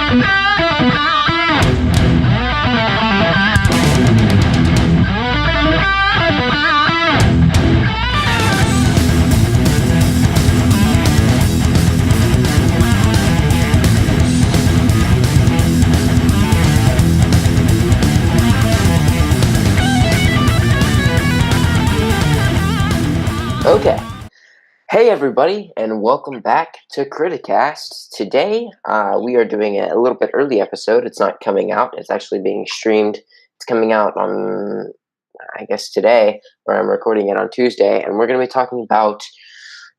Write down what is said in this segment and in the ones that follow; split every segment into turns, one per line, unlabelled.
Okay. Hey everybody, and welcome back to Criticast. Today, we are doing a little bit early episode. It's not coming out. It's actually being streamed. It's coming out on, I guess, today, where I'm recording it on Tuesday, and we're going to be talking about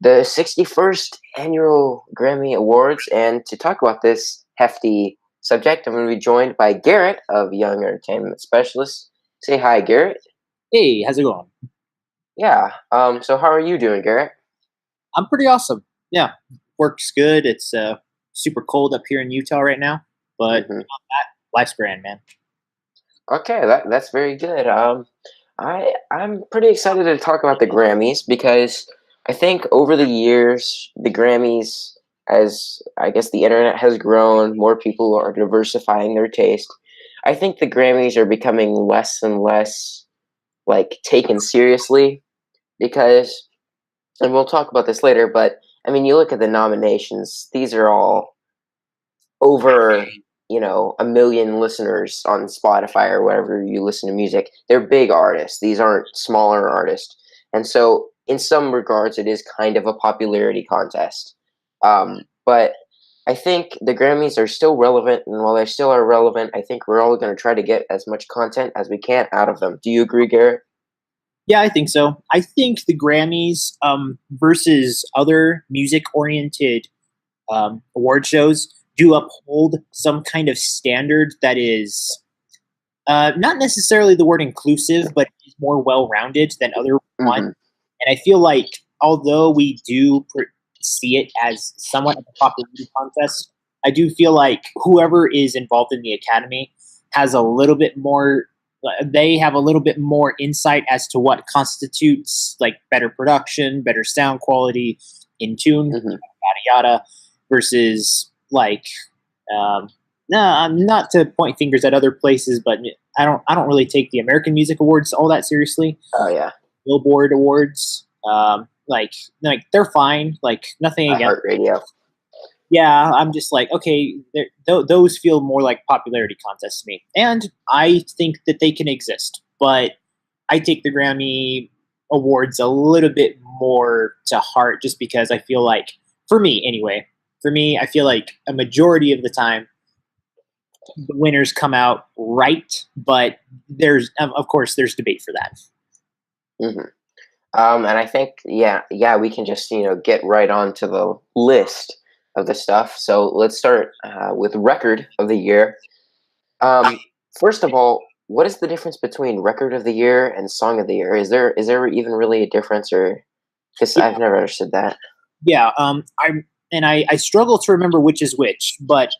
the 61st Annual Grammy Awards. And to talk about this hefty subject, I'm going to be joined by Garrett of Young Entertainment Specialist. Say hi, Garrett.
Hey, how's it going?
Yeah. So how are you doing, Garrett?
I'm pretty awesome. Yeah, work's good. It's super cold up here in Utah right now, but beyond that, life's grand, man.
Okay, that's very good. I'm pretty excited to talk about the Grammys because I think over the years the Grammys, as I guess the internet has grown, more people are diversifying their taste. I think the Grammys are becoming less and less like taken seriously because, and we'll talk about this later, but I mean, you look at the nominations, these are all over, a million listeners on Spotify or wherever you listen to music. They're big artists. These aren't smaller artists. And so in some regards, it is kind of a popularity contest. But I think the Grammys are still relevant, and while they still are relevant, I think we're all going to try to get as much content as we can out of them. Do you agree, Garrett?
Yeah, I think so. I think the Grammys versus other music-oriented award shows do uphold some kind of standard that is not necessarily the word inclusive, but is more well-rounded than other ones. And I feel like although we do see it as somewhat of a popularity contest, I do feel like whoever is involved in the Academy has a little bit more. They have a little bit more insight as to what constitutes like better production, better sound quality, in tune, yada yada, versus like, not to point fingers at other places, but I don't really take the American Music Awards all that seriously.
Oh yeah,
Billboard Awards, like they're fine, like nothing against
Radio.
Yeah, I'm just like, okay, those feel more like popularity contests to me. And I think that they can exist. But I take the Grammy Awards a little bit more to heart just because I feel like, for me, I feel like a majority of the time, the winners come out right. But of course, there's debate for that.
And I think, yeah, we can just, get right on to the list of the stuff. So let's start with Record of the Year. First of all, what is the difference between Record of the Year and Song of the Year? Is there even really a difference, or because I've never understood that?
Yeah, I struggle to remember which is which, but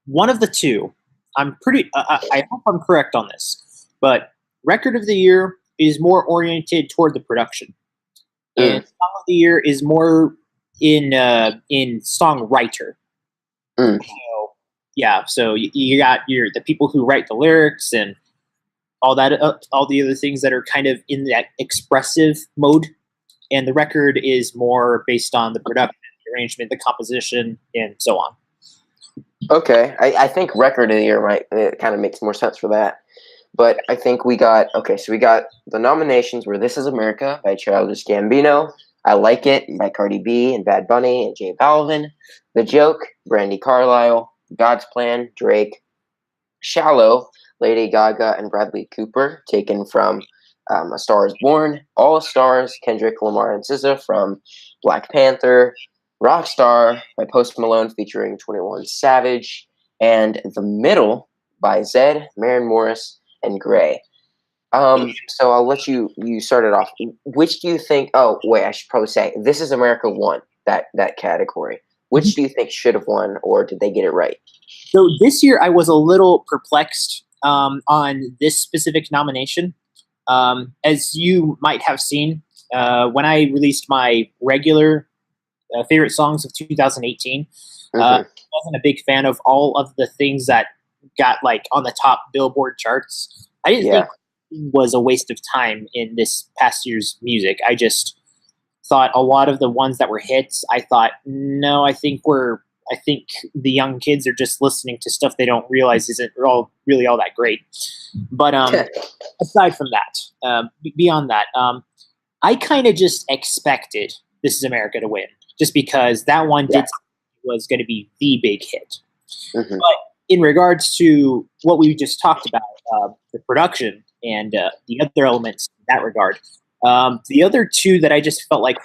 one of the two. I hope I'm correct on this, but Record of the Year is more oriented toward the production. And Song of the Year is more in songwriter. So, yeah, so you got the people who write the lyrics and all that, all the other things that are kind of in that expressive mode, and the record is more based on the production, the arrangement, the composition, and so on.
Okay, I think Record of the Year it kind of makes more sense for that. But I think we got the nominations were This Is America by Childish Gambino, I Like It by Cardi B and Bad Bunny and J Balvin, The Joke, Brandy Carlisle, God's Plan, Drake, Shallow, Lady Gaga and Bradley Cooper, taken from A Star Is Born, All Stars, Kendrick Lamar and SZA from Black Panther, Rockstar by Post Malone featuring 21 Savage, and The Middle by Zedd, Maren Morris, and Gray. So I'll let you start it off. Which do you think? Oh wait, I should probably say This Is America won that category. Which do you think should have won, or did they get it right?
So this year I was a little perplexed on this specific nomination. As you might have seen, when I released my regular favorite songs of 2018.
Hmm.
Wasn't a big fan of all of the things that got like on the top Billboard charts. I didn't think
Yeah.
it was a waste of time in this past year's music. I just thought a lot of the ones that were hits, I thought, no, I think the young kids are just listening to stuff they don't realize isn't all really all that great. But aside from that, beyond that, I kind of just expected This Is America to win, just because that one
Yeah.
was going to be the big hit.
Hmm.
But in regards to what we just talked about, the production and the other elements in that regard, the other two that I just felt like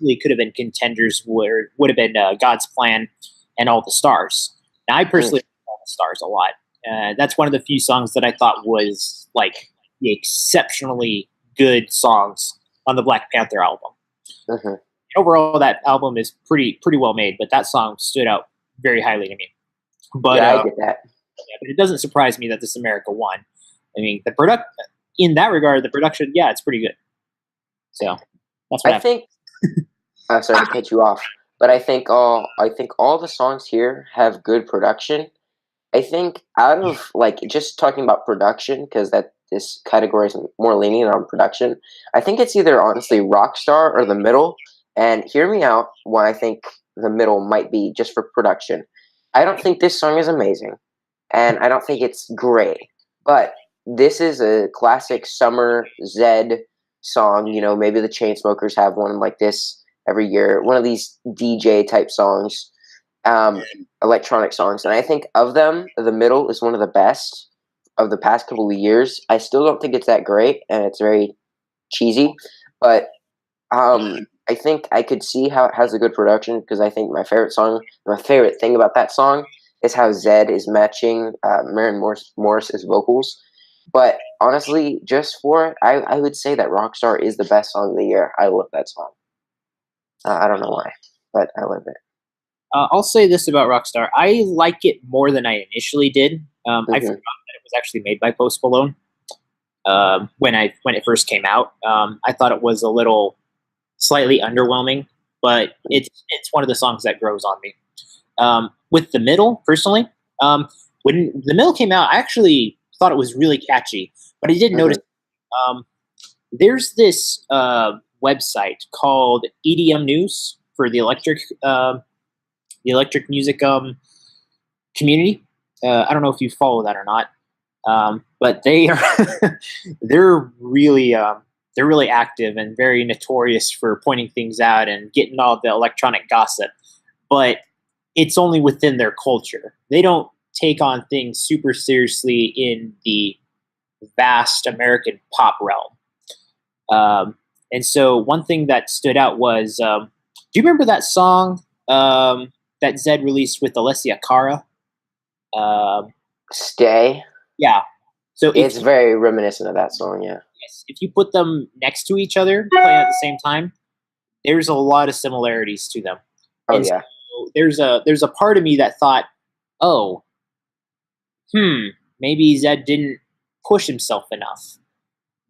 really could have been contenders would have been God's Plan and All the Stars. Now, I personally like All the Stars a lot. That's one of the few songs that I thought was like the exceptionally good songs on the Black Panther album.
Hmm.
Overall, that album is pretty well made, but that song stood out very highly to me. But
Yeah, I get that.
yeah, but it doesn't surprise me that This America won. I mean, the product in that regard, the production, yeah, it's pretty good. So that's what
I think. I'm sorry to cut you off, but I think all the songs here have good production. I think out of like just talking about production because that this category is more lenient on production. I think it's either honestly Rockstar or The Middle. And hear me out why I think The Middle might be just for production. I don't think this song is amazing, and I don't think it's great, but this is a classic summer Zed song. You know, maybe the Chainsmokers have one like this every year. One of these DJ type songs, um, electronic songs, and I think of them, The Middle is one of the best of the past couple of years. I still don't think it's that great, and it's very cheesy, but I think I could see how it has a good production because I think my favorite thing about that song is how Zed is matching Maren Morris's vocals. But honestly, just for it, I would say that Rockstar is the best song of the year. I love that song. I don't know why, but I love it.
I'll say this about Rockstar: I like it more than I initially did. I forgot
Hmm.
that it was actually made by Post Malone when it first came out. I thought it was a little slightly underwhelming, but it's one of the songs that grows on me. With The Middle, personally, when The Middle came out, I actually thought it was really catchy, but I did notice
Hmm.
um, there's this website called EDM News for the electric music community. I don't know if you follow that or not, but they are they're really they're really active and very notorious for pointing things out and getting all the electronic gossip. But it's only within their culture. They don't take on things super seriously in the vast American pop realm. And so one thing that stood out was, do you remember that song that Zed released with Alessia Cara? Um,
Stay.
yeah. So
It's very reminiscent of that song. Yeah.
if you put them next to each other, playing at the same time, there's a lot of similarities to them.
Oh
And so
yeah.
there's a part of me that thought, oh, maybe Zed didn't push himself enough.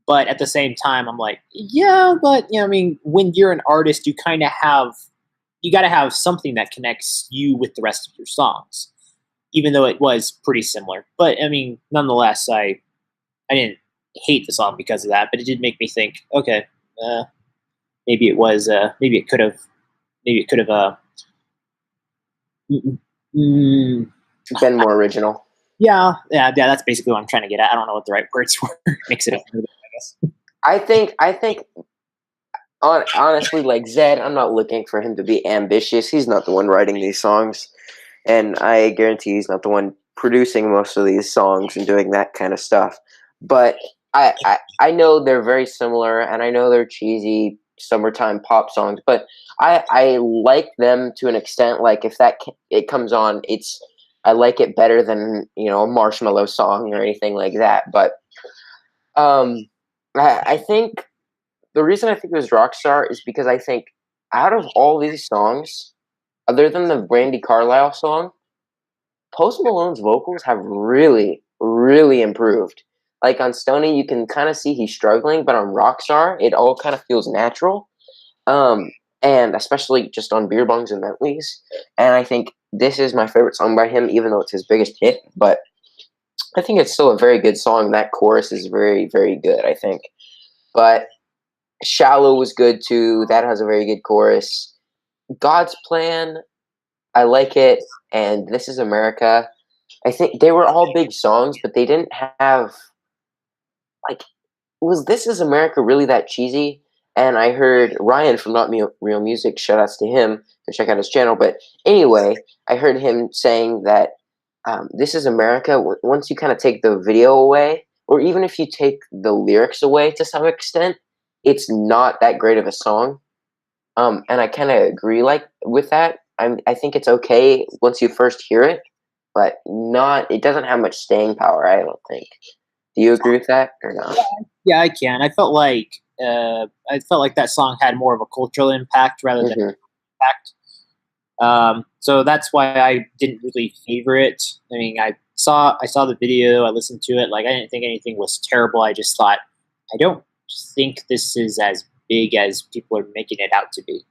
But at the same time, I'm like, yeah, but I mean, when you're an artist, you got to have something that connects you with the rest of your songs, even though it was pretty similar. But I mean, nonetheless, I didn't hate the song because of that, but it did make me think, okay, maybe maybe it could have, mm, mm,
Been more original.
yeah. That's basically what I'm trying to get at. I don't know what the right words were. Mix it up, I guess.
I think honestly, like Zed, I'm not looking for him to be ambitious. He's not the one writing these songs, and I guarantee he's not the one producing most of these songs and doing that kind of stuff. But I know they're very similar, and I know they're cheesy summertime pop songs. But I like them to an extent. Like if it comes on, I like it better than a Marshmallow song or anything like that. But um, I think the reason I think it was Rockstar is because I think out of all these songs, other than the Brandy Carlisle song, Post Malone's vocals have really, really improved. Like on Stoney, you can kind of see he's struggling, but on Rockstar, it all kind of feels natural. Um, and especially just on Beer Bongs and Bentleys. And I think this is my favorite song by him, even though it's his biggest hit. But I think it's still a very good song. That chorus is very, very good, I think. But Shallow was good too. That has a very good chorus. God's Plan, I like it. And This Is America. I think they were all big songs, but they didn't have, like, was This Is America really that cheesy? And I heard Ryan from Not Real Music, shout outs to him, to check out his channel. But anyway, I heard him saying that This Is America, once you kind of take the video away, or even if you take the lyrics away to some extent, it's not that great of a song. And I kind of agree with that. I think it's okay once you first hear it, but it doesn't have much staying power, I don't think. Do you agree with that or not?
Yeah, I can. I felt like that song had more of a cultural impact rather than impact. So that's why I didn't really favor it. I mean, I saw the video, I listened to it. Like, I didn't think anything was terrible. I just thought, I don't think this is as big as people are making it out to be.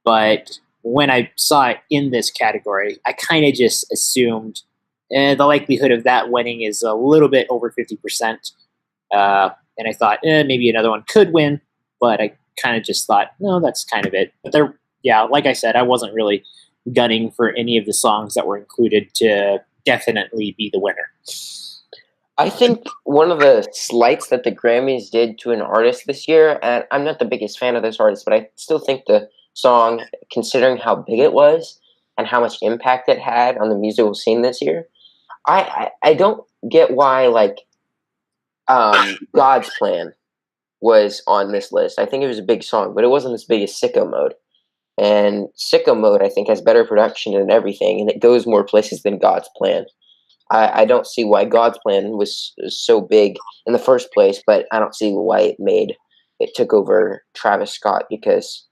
But when I saw it in this category, I kind of just assumed the likelihood of that winning is a little bit over 50%. And I thought, maybe another one could win, but I kind of just thought, no, that's kind of it. But like I said, I wasn't really gunning for any of the songs that were included to definitely be the winner.
I think one of the slights that the Grammys did to an artist this year, and I'm not the biggest fan of this artist, but I still think the song, considering how big it was and how much impact it had on the musical scene this year, I don't get why, God's Plan was on this list. I think it was a big song, but it wasn't as big as Sicko Mode. And Sicko Mode, I think, has better production and everything, and it goes more places than God's Plan. I don't see why God's Plan was so big in the first place, but I don't see why it took over Travis Scott, because,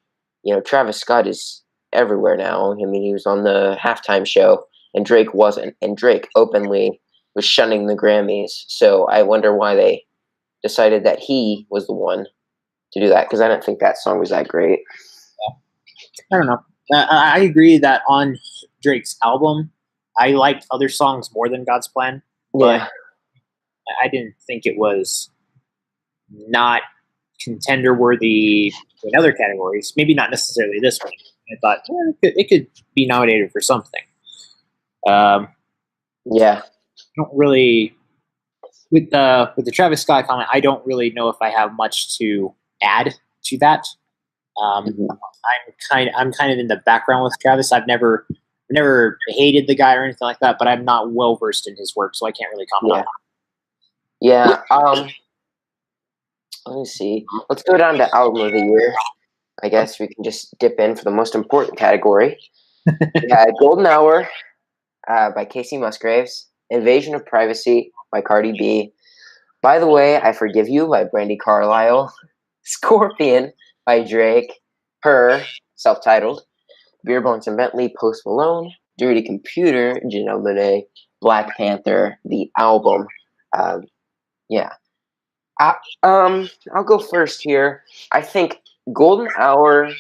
Travis Scott is everywhere now. I mean, he was on the halftime show, and Drake wasn't, and Drake openly was shunning the Grammys. So I wonder why they decided that he was the one to do that, because I don't think that song was that great.
I don't know. I agree that on Drake's album, I liked other songs more than God's Plan, but I didn't think it was not contender worthy in other categories. Maybe not necessarily this one. I thought it could be nominated for something. I don't really, with the Travis Scott comment, I don't really know if I have much to add to that. I'm kind of in the background with Travis. I've never hated the guy or anything like that, but I'm not well versed in his work, so I can't really comment on that.
Yeah. Let me see. Let's go down to Album of the Year. I guess we can just dip in for the most important category. We had Golden Hour by Casey Musgraves, Invasion of Privacy by Cardi B, By the Way, I Forgive You by Brandi Carlile, Scorpion by Drake, Her, self-titled, Beer Bongs and Bentley, Post Malone, Dirty Computer, Janelle Monáe, Black Panther, the album. I'll go first here. I think Golden Hour,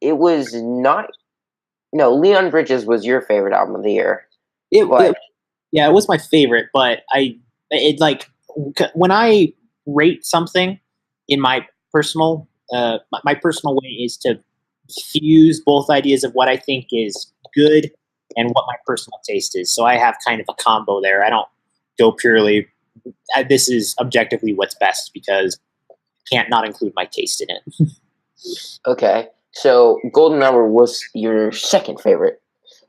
it was not... No, Leon Bridges was your favorite album of the year.
It was my favorite, but when I rate something in my personal way is to fuse both ideas of what I think is good and what my personal taste is. So I have kind of a combo there. I don't go purely, this is objectively what's best, because I can't not include my taste in it.
Okay. So Golden Hour was your second favorite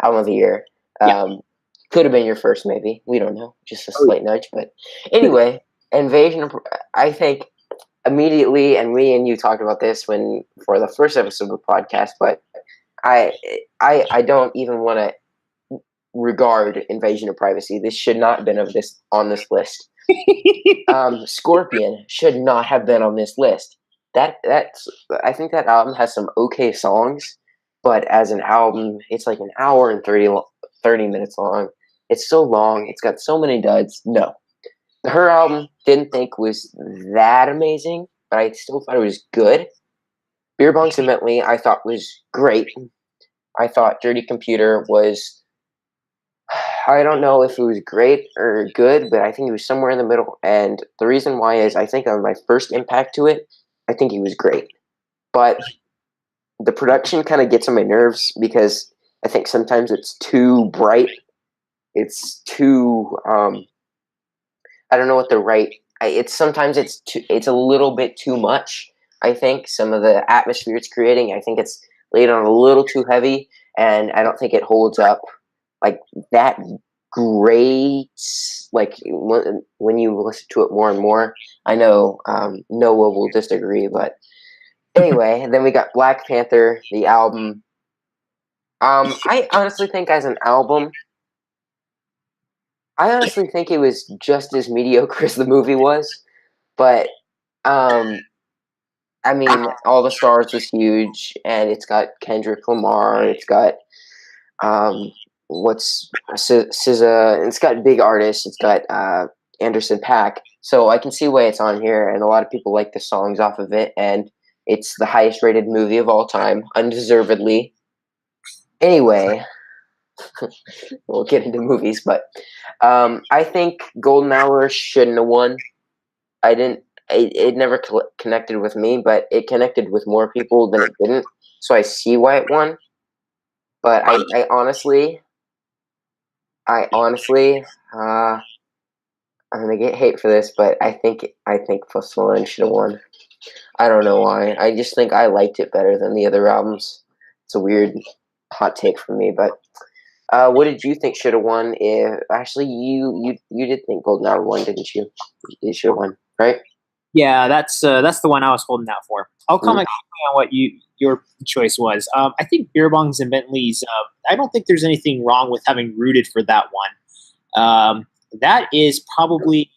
album of the year. Could have been your first, maybe. We don't know. Just a slight nudge. But anyway, Invasion of... I think immediately, and me and you talked about this for the first episode of the podcast, but I don't even want to regard Invasion of Privacy. This should not have been on this list. Scorpion should not have been on this list. I think that album has some okay songs, but as an album, it's like an hour and 30 minutes long. It's so long. It's got so many duds. No. Her album, didn't think was that amazing, but I still thought it was good. Beer Bongs and Bentley I thought was great. I thought Dirty Computer was, I don't know if it was great or good, but I think it was somewhere in the middle. And the reason why is I think on my first impact to it, I think it was great. But the production kind of gets on my nerves because I think sometimes it's too bright. It's too, I don't know what the right, it's sometimes it's a little bit too much. I think some of the atmosphere it's creating, I think it's laid on a little too heavy, and I don't think it holds up like that great. Like when you listen to it more and more, I know Noah will disagree, but anyway. And then we got Black Panther, the album. I honestly think as an album, I honestly think it was just as mediocre as the movie was, but um, I mean, All the Stars was huge, and it's got Kendrick Lamar, it's got SZA, it's got big artists, it's got Anderson .Paak, so I can see why it's on here, and a lot of people like the songs off of it, and it's the highest rated movie of all time, undeservedly. Anyway, we'll get into movies, but I think Golden Hour shouldn't have won. I didn't. It never connected with me, but it connected with more people than it didn't. So I see why it won. But I honestly, I'm gonna get hate for this, but I think Post Malone should have won. I don't know why. I just think I liked it better than the other albums. It's a weird hot take from me, but what did you think should have won? If actually you did think Golden Hour won, didn't you? It should have won, right?
Yeah, that's the one I was holding out for. I'll comment on what your choice was. I think Beer Bongs and Bentleys. I don't think there's anything wrong with having rooted for that one. That is probably.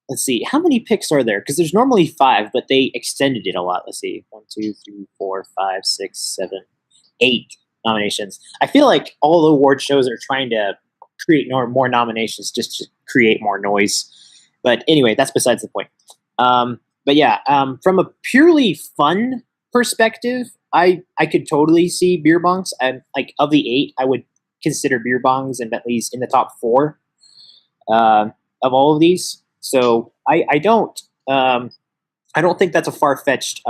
Let's see, how many picks are there? Because there's normally 5, but they extended it a lot. Let's see, 1, 2, 3, 4, 5, 6, 7, 8 nominations. I feel like all the award shows are trying to create more nominations just to create more noise. But anyway, that's besides the point. But yeah, from a purely fun perspective, I could totally see Beer Bongs. And like of the 8, I would consider Beer Bongs and Bentleys in the top 4 of all of these. So I don't think that's a far-fetched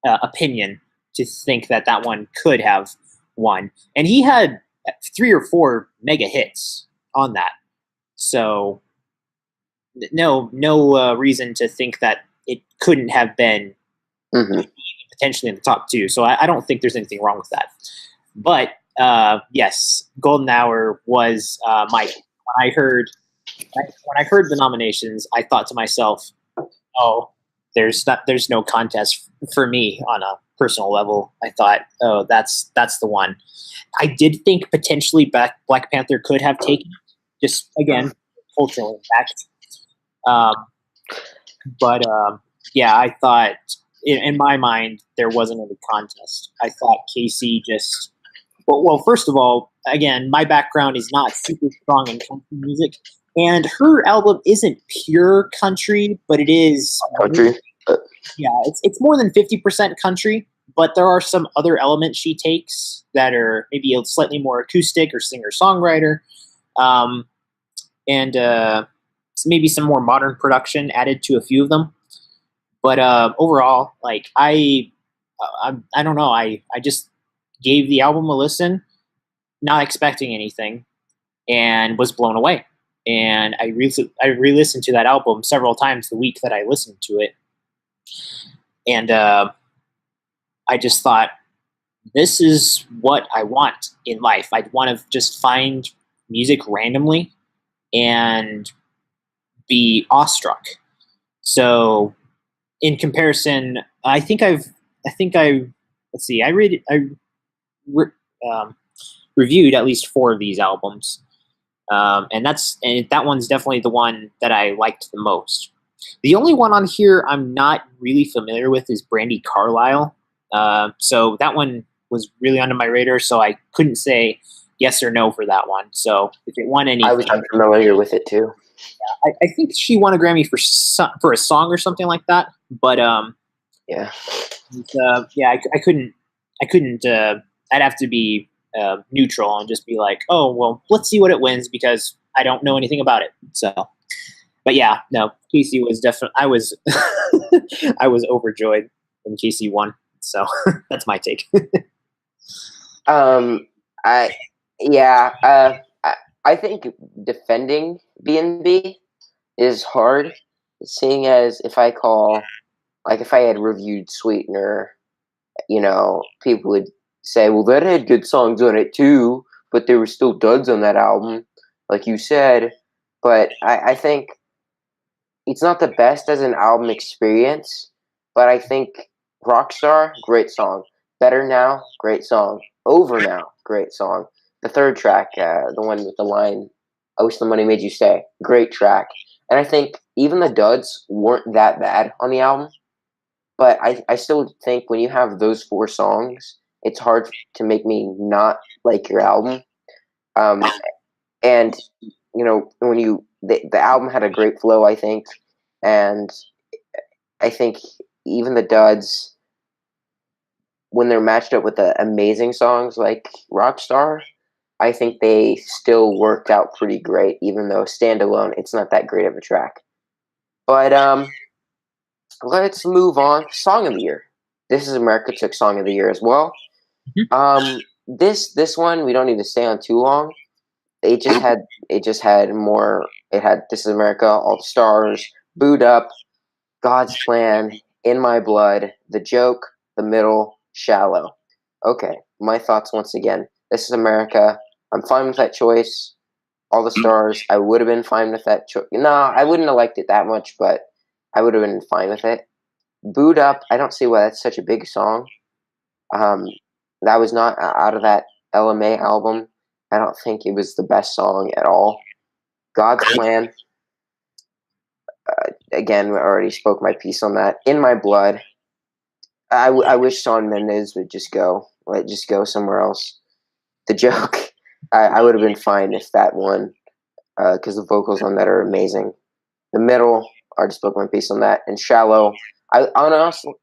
opinion to think that one could have won. And he had 3 or 4 mega hits on that. So no reason to think that it couldn't have been potentially in the top 2. So I don't think there's anything wrong with that. But yes, Golden Hour was my. When I heard the nominations, I thought to myself, "Oh, there's no contest for me on a personal level." I thought, "Oh, that's the one." I did think potentially Black Panther could have taken it, just again cultural impact. But yeah, I thought in my mind there wasn't any contest. I thought Casey just well, first of all, again, my background is not super strong in country music. And her album isn't pure country, but it is
country.
Yeah, it's more than 50% country, but there are some other elements she takes that are maybe a slightly more acoustic or singer-songwriter, and maybe some more modern production added to a few of them. But overall, like I don't know, I just gave the album a listen, not expecting anything, and was blown away. And I re-listened to that album several times the week that I listened to it. And I just thought, this is what I want in life. I want to just find music randomly and be awestruck. So in comparison, let's see, I reviewed at least 4 of these albums. And that one's definitely the one that I liked the most. The only one on here I'm not really familiar with is Brandi Carlile. So that one was really under my radar, so I couldn't say yes or no for that one. So if it won anything,
I was unfamiliar with it too.
I think she won a Grammy for a song or something like that. But
Yeah.
Yeah, I couldn't. I couldn't. I'd have to be neutral and just be like, oh well, let's see what it wins because I don't know anything about it. So, but yeah, no, Casey was definitely. I was, I was overjoyed when Casey won. So that's my take.
Um, I yeah. I think defending B&B is hard, seeing as if I call like if I had reviewed Sweetener, people would say, "Well, that had good songs on it too, but there were still duds on that album," like you said. But I think it's not the best as an album experience, but I think Rockstar, great song. Better Now, great song. Over Now, great song. The third track, the one with the line, I wish the money made you stay, great track. And I think even the duds weren't that bad on the album, but I still think when you have those four songs, it's hard to make me not like your album. Um, and when the album had a great flow, I think, and I think even the duds, when they're matched up with the amazing songs like Rockstar, I think they still worked out pretty great, even though standalone, it's not that great of a track. But let's move on. Song of the year. This is America took Song of the Year as well. This one we don't need to stay on too long. It just had more. It had This Is America, All the Stars, Boot Up, God's Plan, In My Blood, The Joke, The Middle, Shallow. Okay, my thoughts once again. This Is America. I'm fine with that choice. All the Stars. I would have been fine with that choice. No, I wouldn't have liked it that much, but I would have been fine with it. Boot Up. I don't see why that's such a big song. Um, that was not out of that LMA album. I don't think it was the best song at all. God's Plan. Again, I already spoke my piece on that. In My Blood. I wish Shawn Mendes would just go somewhere else. The Joke. I would have been fine if that won, because the vocals on that are amazing. The Middle. I already spoke my piece on that. And Shallow. I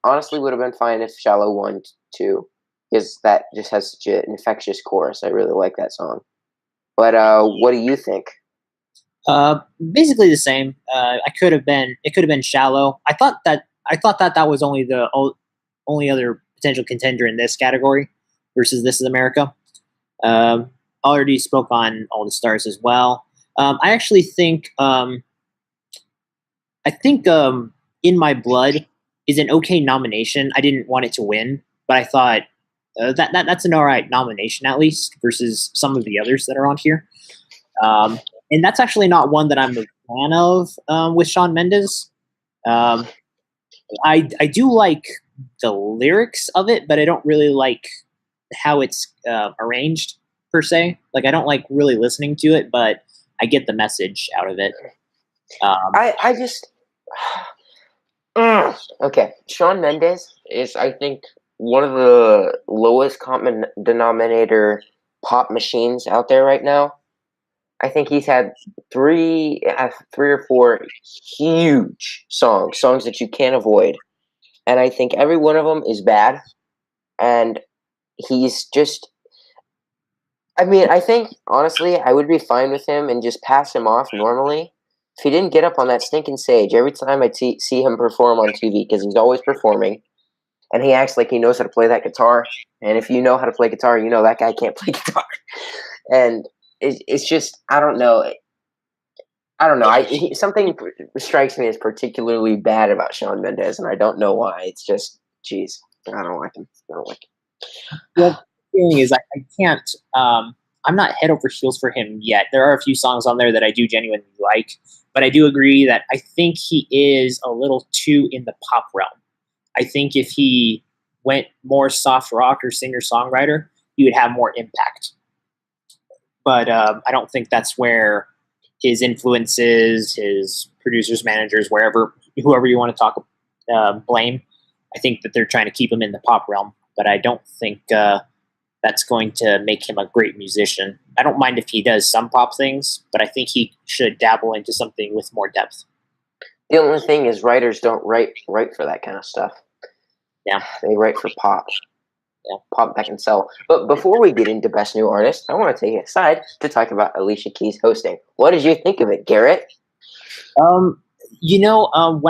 honestly would have been fine if Shallow won too, because that just has such an infectious chorus. I really like that song. But what do you think?
Basically the same. I could have been. It could have been Shallow. I thought that was only the only other potential contender in this category versus This Is America. Already spoke on All the Stars as well. I actually think. In My Blood is an okay nomination. I didn't want it to win, but I thought that's an all right nomination at least versus some of the others that are on here. And that's actually not one that I'm a fan of with Shawn Mendes. Um, I do like the lyrics of it, but I don't really like how it's arranged per se. Like I don't like really listening to it, but I get the message out of it.
I just okay. Shawn Mendes is, I think, one of the lowest common denominator pop machines out there right now. I think he's had three or four huge songs that you can't avoid, and I think every one of them is bad. And he's just, I mean, I think honestly, I would be fine with him and just pass him off normally if he didn't get up on that stinking stage every time I see him perform on TV, because he's always performing and he acts like he knows how to play that guitar. And if you know how to play guitar, you know that guy can't play guitar. And it's just, I don't know. I don't know. Something strikes me as particularly bad about Shawn Mendes, and I don't know why. It's just, geez, I don't like him. I don't like him.
Well, the feeling is I can't. I'm not head over heels for him yet. There are a few songs on there that I do genuinely like, but I do agree that I think he is a little too in the pop realm. I think if he went more soft rock or singer songwriter, he would have more impact. But I don't think that's where his influences, his producers, managers, whoever you want to talk, blame. I think that they're trying to keep him in the pop realm, but I don't think that's going to make him a great musician. I don't mind if he does some pop things, but I think he should dabble into something with more depth.
The only thing is, writers don't write for that kind of stuff.
Yeah.
They write for pop.
Yeah.
Pop that can sell. But before we get into Best New Artist, I want to take it aside to talk about Alicia Keys hosting. What did you think of it, Garrett?
When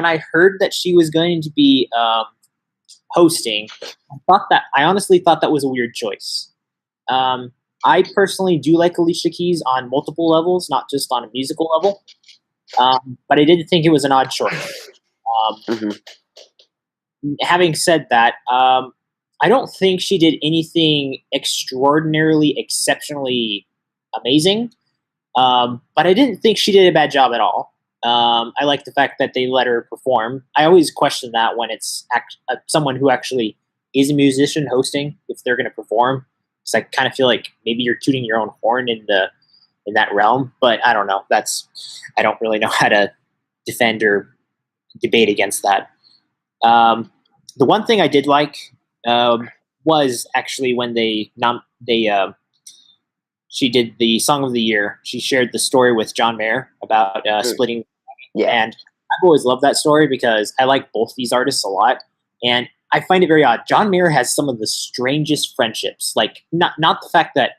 I heard that she was going to be hosting, I honestly thought that was a weird choice. I personally do like Alicia Keys on multiple levels, not just on a musical level. But I didn't think it was an odd choice.
Mm-hmm.
Having said that, I don't think she did anything extraordinarily, exceptionally amazing. But I didn't think she did a bad job at all. I like the fact that they let her perform. I always question that when it's someone who actually is a musician hosting, if they're going to perform. Because I kind of feel like maybe you're tooting your own horn in that realm. But I don't know. I don't really know how to defend or debate against that. The one thing I did like was actually when she did the Song of the Year. She shared the story with John Mayer about splitting.
Yeah.
And I've always loved that story because I like both these artists a lot. And I find it very odd. John Mayer has some of the strangest friendships. Like, not the fact that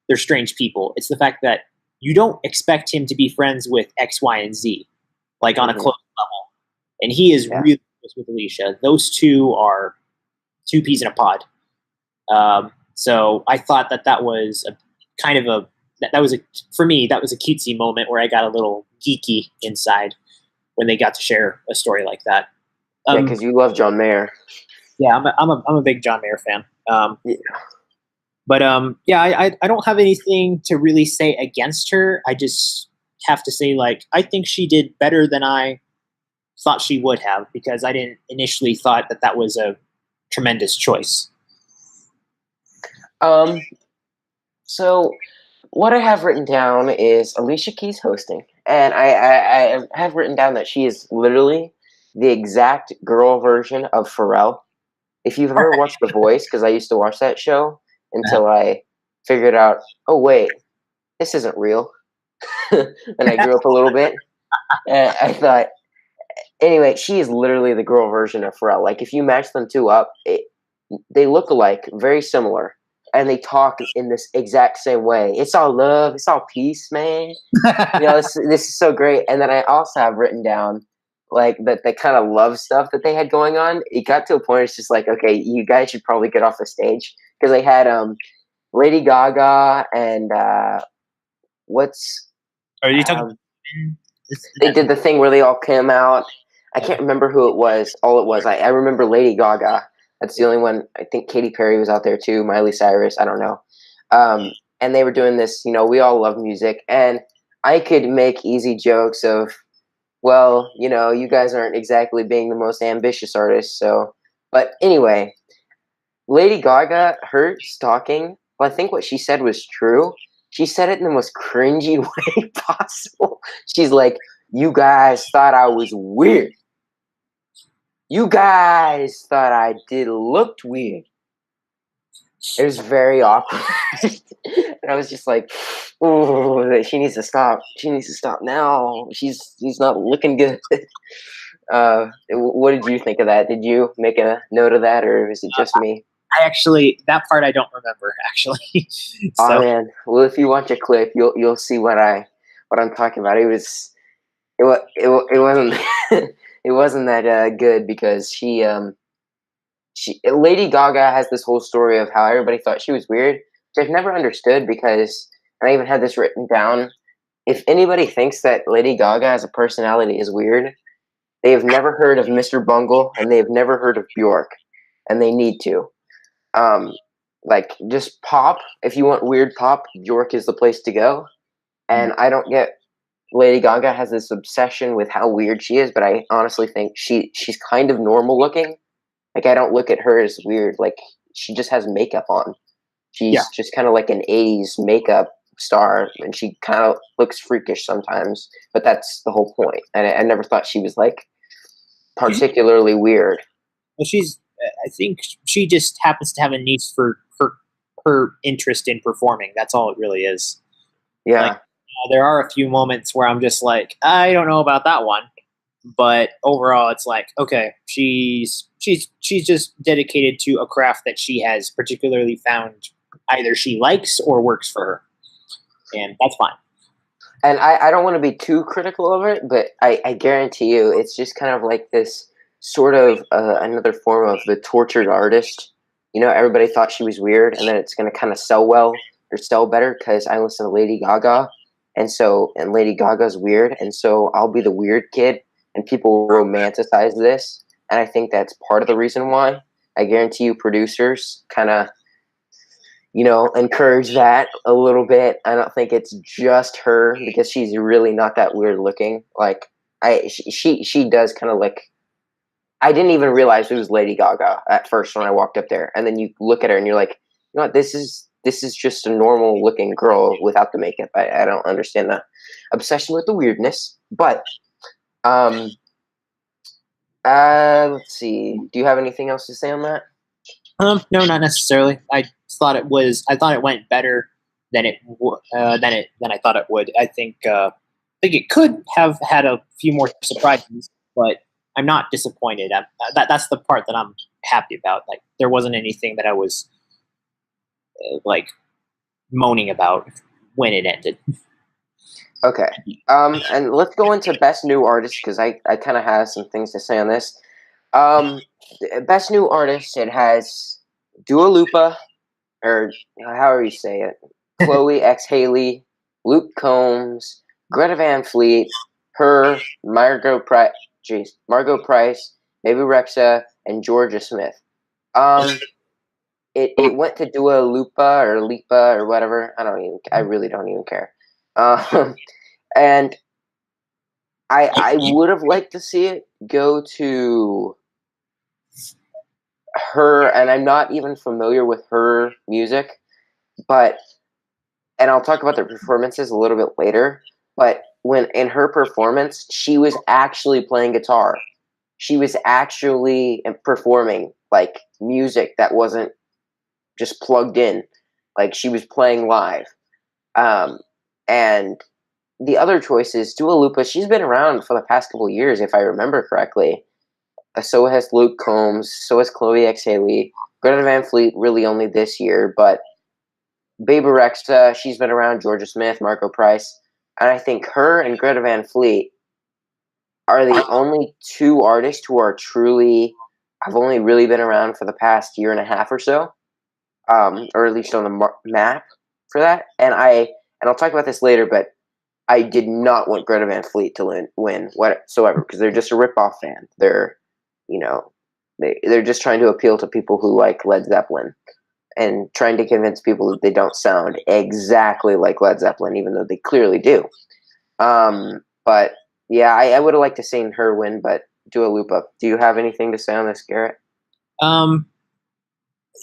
they're strange people. It's the fact that you don't expect him to be friends with X, Y, and Z, like on a close level. And he is really close with Alicia. Those two are two peas in a pod. So I thought that was a kind of for me, that was a cutesy moment where I got a little geeky inside when they got to share a story like that.
Yeah, because you love John Mayer.
Yeah, I'm a big John Mayer fan.
Yeah.
But I don't have anything to really say against her. I just have to say, like, I think she did better than I thought she would have, because I didn't initially thought that was a tremendous choice.
So what I have written down is Alicia Keys hosting, and I have written down that she is literally the exact girl version of Pharrell. If you've ever watched The Voice, because I used to watch that show until I figured out, oh wait, this isn't real. And I grew up a little bit, and I thought, anyway, she is literally the girl version of Pharrell. Like, if you match them two up, they look alike, very similar, and they talk in this exact same way. It's all love, it's all peace, man. This is so great. And then I also have written down, like, that the kind of love stuff that they had going on. It got to a point, it's just like, okay, you guys should probably get off the stage, because they had Lady Gaga and what's
Are you talking?
they did the thing where they all came out. I can't remember who it was. All it was, I remember Lady Gaga. That's the only one. I think Katy Perry was out there too. Miley Cyrus. I don't know. And they were doing this. We all love music, and I could make easy jokes of, well, you guys aren't exactly being the most ambitious artists. So, but anyway, Lady Gaga, her talking. Well, I think what she said was true. She said it in the most cringy way possible. She's like, "You guys thought I was weird. You guys thought I looked weird." It was very awkward. And I was just like, "Oh, she needs to stop. She needs to stop now. She's not looking good." What did you think of that? Did you make a note of that, or was it just me?
That part I don't remember, actually.
Oh man! Well, if you watch a clip, you'll see what I'm talking about. It wasn't it wasn't that good, because Lady Gaga has this whole story of how everybody thought she was weird, which I've never understood, because, and I even had this written down, if anybody thinks that Lady Gaga as a personality is weird, they have never heard of Mr. Bungle, and they have never heard of Bjork, and they need to. Like, just pop, if you want weird pop, Bjork is the place to go. And I don't get, Lady Gaga has this obsession with how weird she is, but I honestly think she's kind of normal looking. Like, I don't look at her as weird. Like, she just has makeup on. She's just kind of like an 80s makeup star, and she kind of looks freakish sometimes, but that's the whole point. And I never thought she was, like, particularly weird.
Well, I think she just happens to have a niche for her interest in performing. That's all it really is.
Yeah.
Like, there are a few moments where I'm just like, I don't know about that one. But overall, it's like, okay, she's just dedicated to a craft that she has particularly found either she likes or works for her, and that's fine.
And I don't want to be too critical of it, but I guarantee you, it's just kind of like this sort of another form of the tortured artist. You know, everybody thought she was weird, and then it's going to kind of sell well or sell better because I listen to Lady Gaga, and Lady Gaga's weird, and so I'll be the weird kid, and people romanticize this, and I think that's part of the reason why. I guarantee you, producers kind of encourage that a little bit. I don't think it's just her because she's really not that weird looking. Like she does kind of like. I didn't even realize it was Lady Gaga at first when I walked up there, and then you look at her and you're like, you know what, this is just a normal looking girl without the makeup. I don't understand the obsession with the weirdness, but let's see. Do you have anything else to say on that?
No, not necessarily. I thought it went better than than I thought it would. I think it could have had a few more surprises, but I'm not disappointed. That's the part that I'm happy about. Like there wasn't anything that I was like moaning about when it ended.
Okay. And let's go into best new artist because I kind of have some things to say on this. Best new artist, it has Dua Lipa, or however you say it, Chloe X Haley, Luke Combs, Greta Van Fleet, her, Margot Price, Baby Rexha, and Georgia Smith. It went to Dua Lipa or whatever. I really don't even care. And I would have liked to see it go to her, and I'm not even familiar with her music, and I'll talk about the performances a little bit later, but when in her performance, she was actually playing guitar. She was actually performing like music that wasn't just plugged in. Like she was playing live. And the other choice is Dua Lipa. She's been around for the past couple of years, if I remember correctly. So has Luke Combs. So has Chloe X Haley. Greta Van Fleet really only this year, but Baby Rexha, she's been around. Georgia Smith, Marco Price, and I think her and Greta Van Fleet are the only two artists who are truly have only really been around for the past year and a half or so, or at least on the map for that. And I'll talk about this later, but I did not want Greta Van Fleet to win whatsoever because they're just a rip-off fan. They're they're just trying to appeal to people who like Led Zeppelin and trying to convince people that they don't sound exactly like Led Zeppelin, even though they clearly do. But yeah, I would have liked to seen her win, but Dua Lipa. Do you have anything to say on this, Garrett?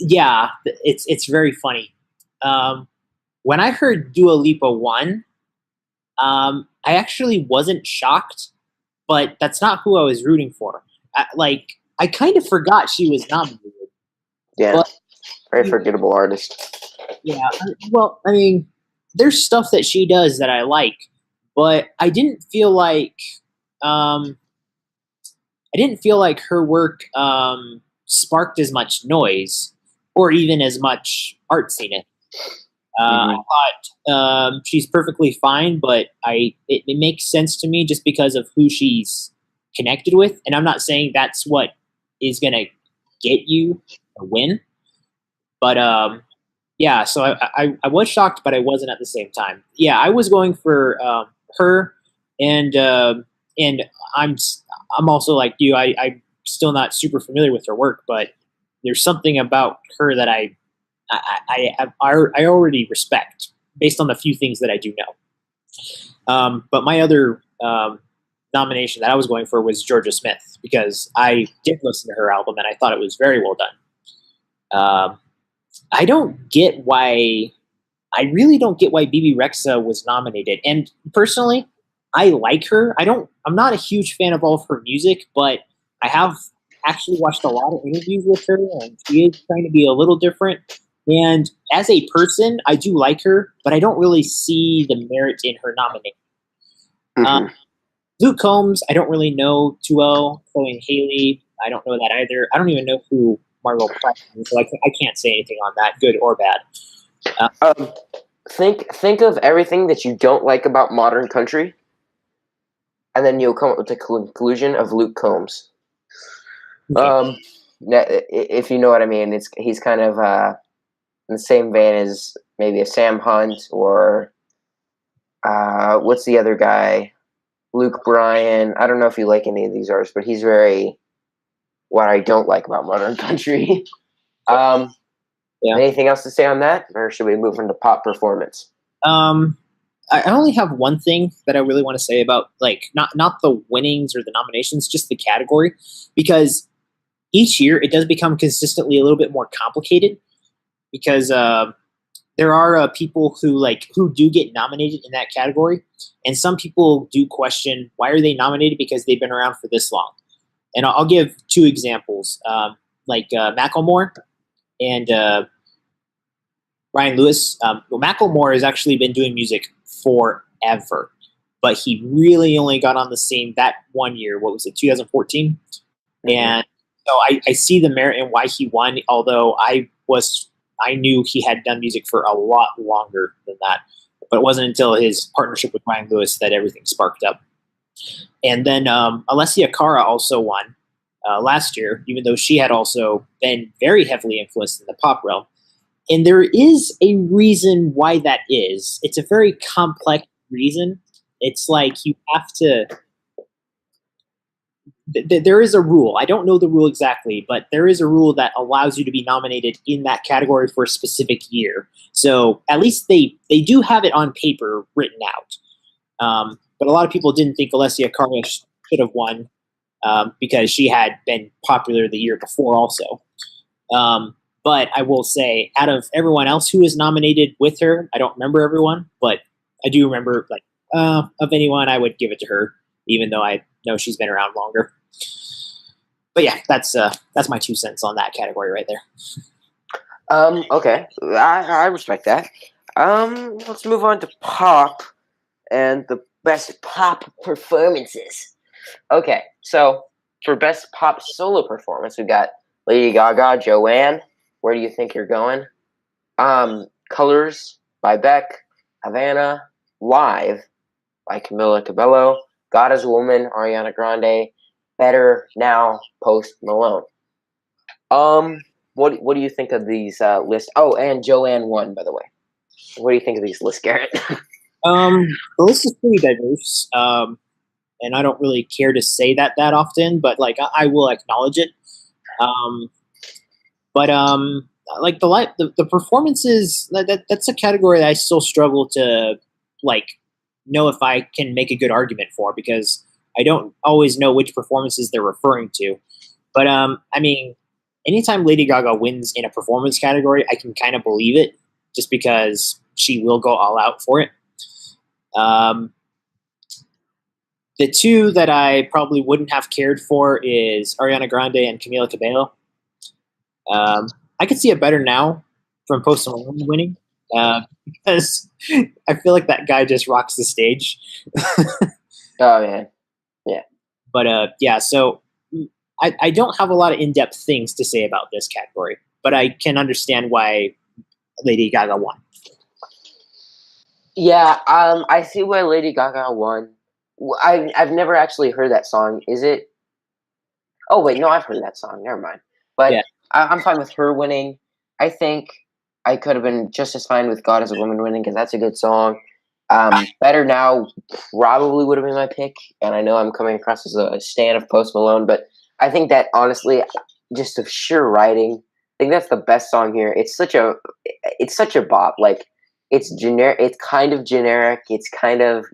Yeah, it's very funny. When I heard Dua Lipa won, I actually wasn't shocked, but that's not who I was rooting for. I kind of forgot she was nominated.
Yeah,
but,
very forgettable artist.
Yeah, well, I mean, there's stuff that she does that I like, but I didn't feel like her work sparked as much noise or even as much artsiness. I thought she's perfectly fine, but it makes sense to me just because of who she's connected with, and I'm not saying that's what is gonna get you a win, but yeah. So I was shocked, but I wasn't at the same time. Yeah, I was going for her, and I'm also like you. I'm still not super familiar with her work, but there's something about her that I already respect based on the few things that I do know. But my other nomination that I was going for was Georgia Smith because I did listen to her album and I thought it was very well done. I really don't get why Bibi Rexha was nominated. And personally, I like her. I'm not a huge fan of all of her music, but I have actually watched a lot of interviews with her, and she is trying to be a little different. And as a person, I do like her, but I don't really see the merit in her nomination. Luke Combs, I don't really know too well. Chloe and Haley, I don't know that either. I don't even know who Margot Price is, so I can't say anything on that, good or bad.
Um, think of everything that you don't like about modern country, and then you'll come up with the conclusion of Luke Combs.
Okay.
If you know what I mean, he's kind of in the same vein as maybe a Sam Hunt or what's the other guy? Luke Bryan. I don't know if you like any of these artists, but he's very what I don't like about modern country. um,
Yeah.
Anything else to say on that, or should we move into pop performance?
I only have one thing that I really want to say about like not the winnings or the nominations, just the category, because each year it does become consistently a little bit more complicated because there are people who do get nominated in that category, and some people do question why are they nominated because they've been around for this long. And I'll give two examples, Macklemore and Ryan Lewis. Well, Macklemore has actually been doing music forever, but he really only got on the scene that one year. What was it, 2014? Mm-hmm. And so I see the merit in why he won, although I knew he had done music for a lot longer than that. But it wasn't until his partnership with Ryan Lewis that everything sparked up. And then Alessia Cara also won last year, even though she had also been very heavily influenced in the pop realm. And there is a reason why that is. It's a very complex reason. It's like you have to... There is a rule. I don't know the rule exactly, but there is a rule that allows you to be nominated in that category for a specific year. So at least they do have it on paper written out. But a lot of people didn't think Alessia Cara should have won because she had been popular the year before also. But I will say, out of everyone else who was nominated with her, I don't remember everyone, but I do remember, of anyone, I would give it to her, even though I know she's been around longer. But yeah, that's my 2 cents on that category right there.
Okay, I respect that. Let's move on to pop and the best pop performances. Okay, so for best pop solo performance, we got Lady Gaga, Joanne. Where do you think you're going? Colors by Beck, Havana, Live by Camila Cabello, God is a Woman, Ariana Grande, Better Now, Post Malone. What do you think of these lists? Oh, and Joanne won, by the way. What do you think of these lists, Garrett?
The list is pretty diverse, and I don't really care to say that often, but I will acknowledge it. The performances, that's a category that I still struggle to know if I can make a good argument for, because I don't always know which performances they're referring to. But I mean, anytime Lady Gaga wins in a performance category, I can kind of believe it, just because she will go all out for it. The two that I probably wouldn't have cared for is Ariana Grande and Camila Cabello. I could see it Better Now from Post Malone winning, because I feel like that guy just rocks the stage.
Oh, man. Yeah.
But yeah, so I don't have a lot of in-depth things to say about this category, but I can understand why Lady Gaga won.
Yeah, I see why Lady Gaga won. I've never actually heard that song. Is it? Oh wait, no, I've heard that song. Never mind. But yeah. I'm fine with her winning. I think I could have been just as fine with God as a Woman winning, because that's a good song. Better Now probably would have been my pick, and I know I'm coming across as a stan of Post Malone, but I think that honestly, just of sheer writing, I think that's the best song here. It's such a bop. Like, it's generic. It's kind of generic. It's kind of,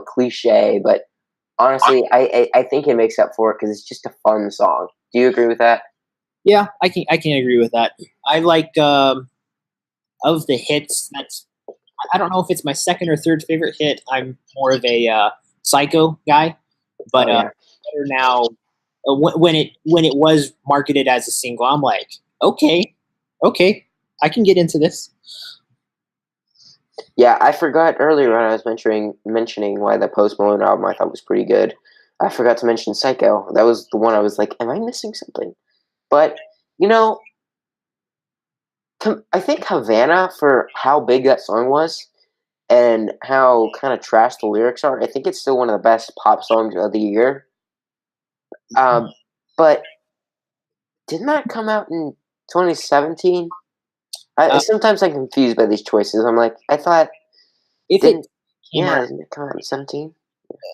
cliche, but honestly, I think it makes up for it because it's just a fun song. Do you agree with that?
Yeah, I can agree with that. I like of the hits. I don't know if it's my second or third favorite hit. I'm more of a Psycho guy, but Better Now, when it was marketed as a single, I'm like, okay, I can get into this.
Yeah, I forgot earlier when I was mentioning why the Post Malone album I thought was pretty good. I forgot to mention Psycho. That was the one I was like, am I missing something? But, you know, I think Havana, for how big that song was and how kind of trash the lyrics are, I think it's still one of the best pop songs of the year. Um, but didn't that come out in 2017?
Uh,
Sometimes I'm confused by these choices. I'm like, I thought,
if it
didn't,
came around,
didn't it come out in 17?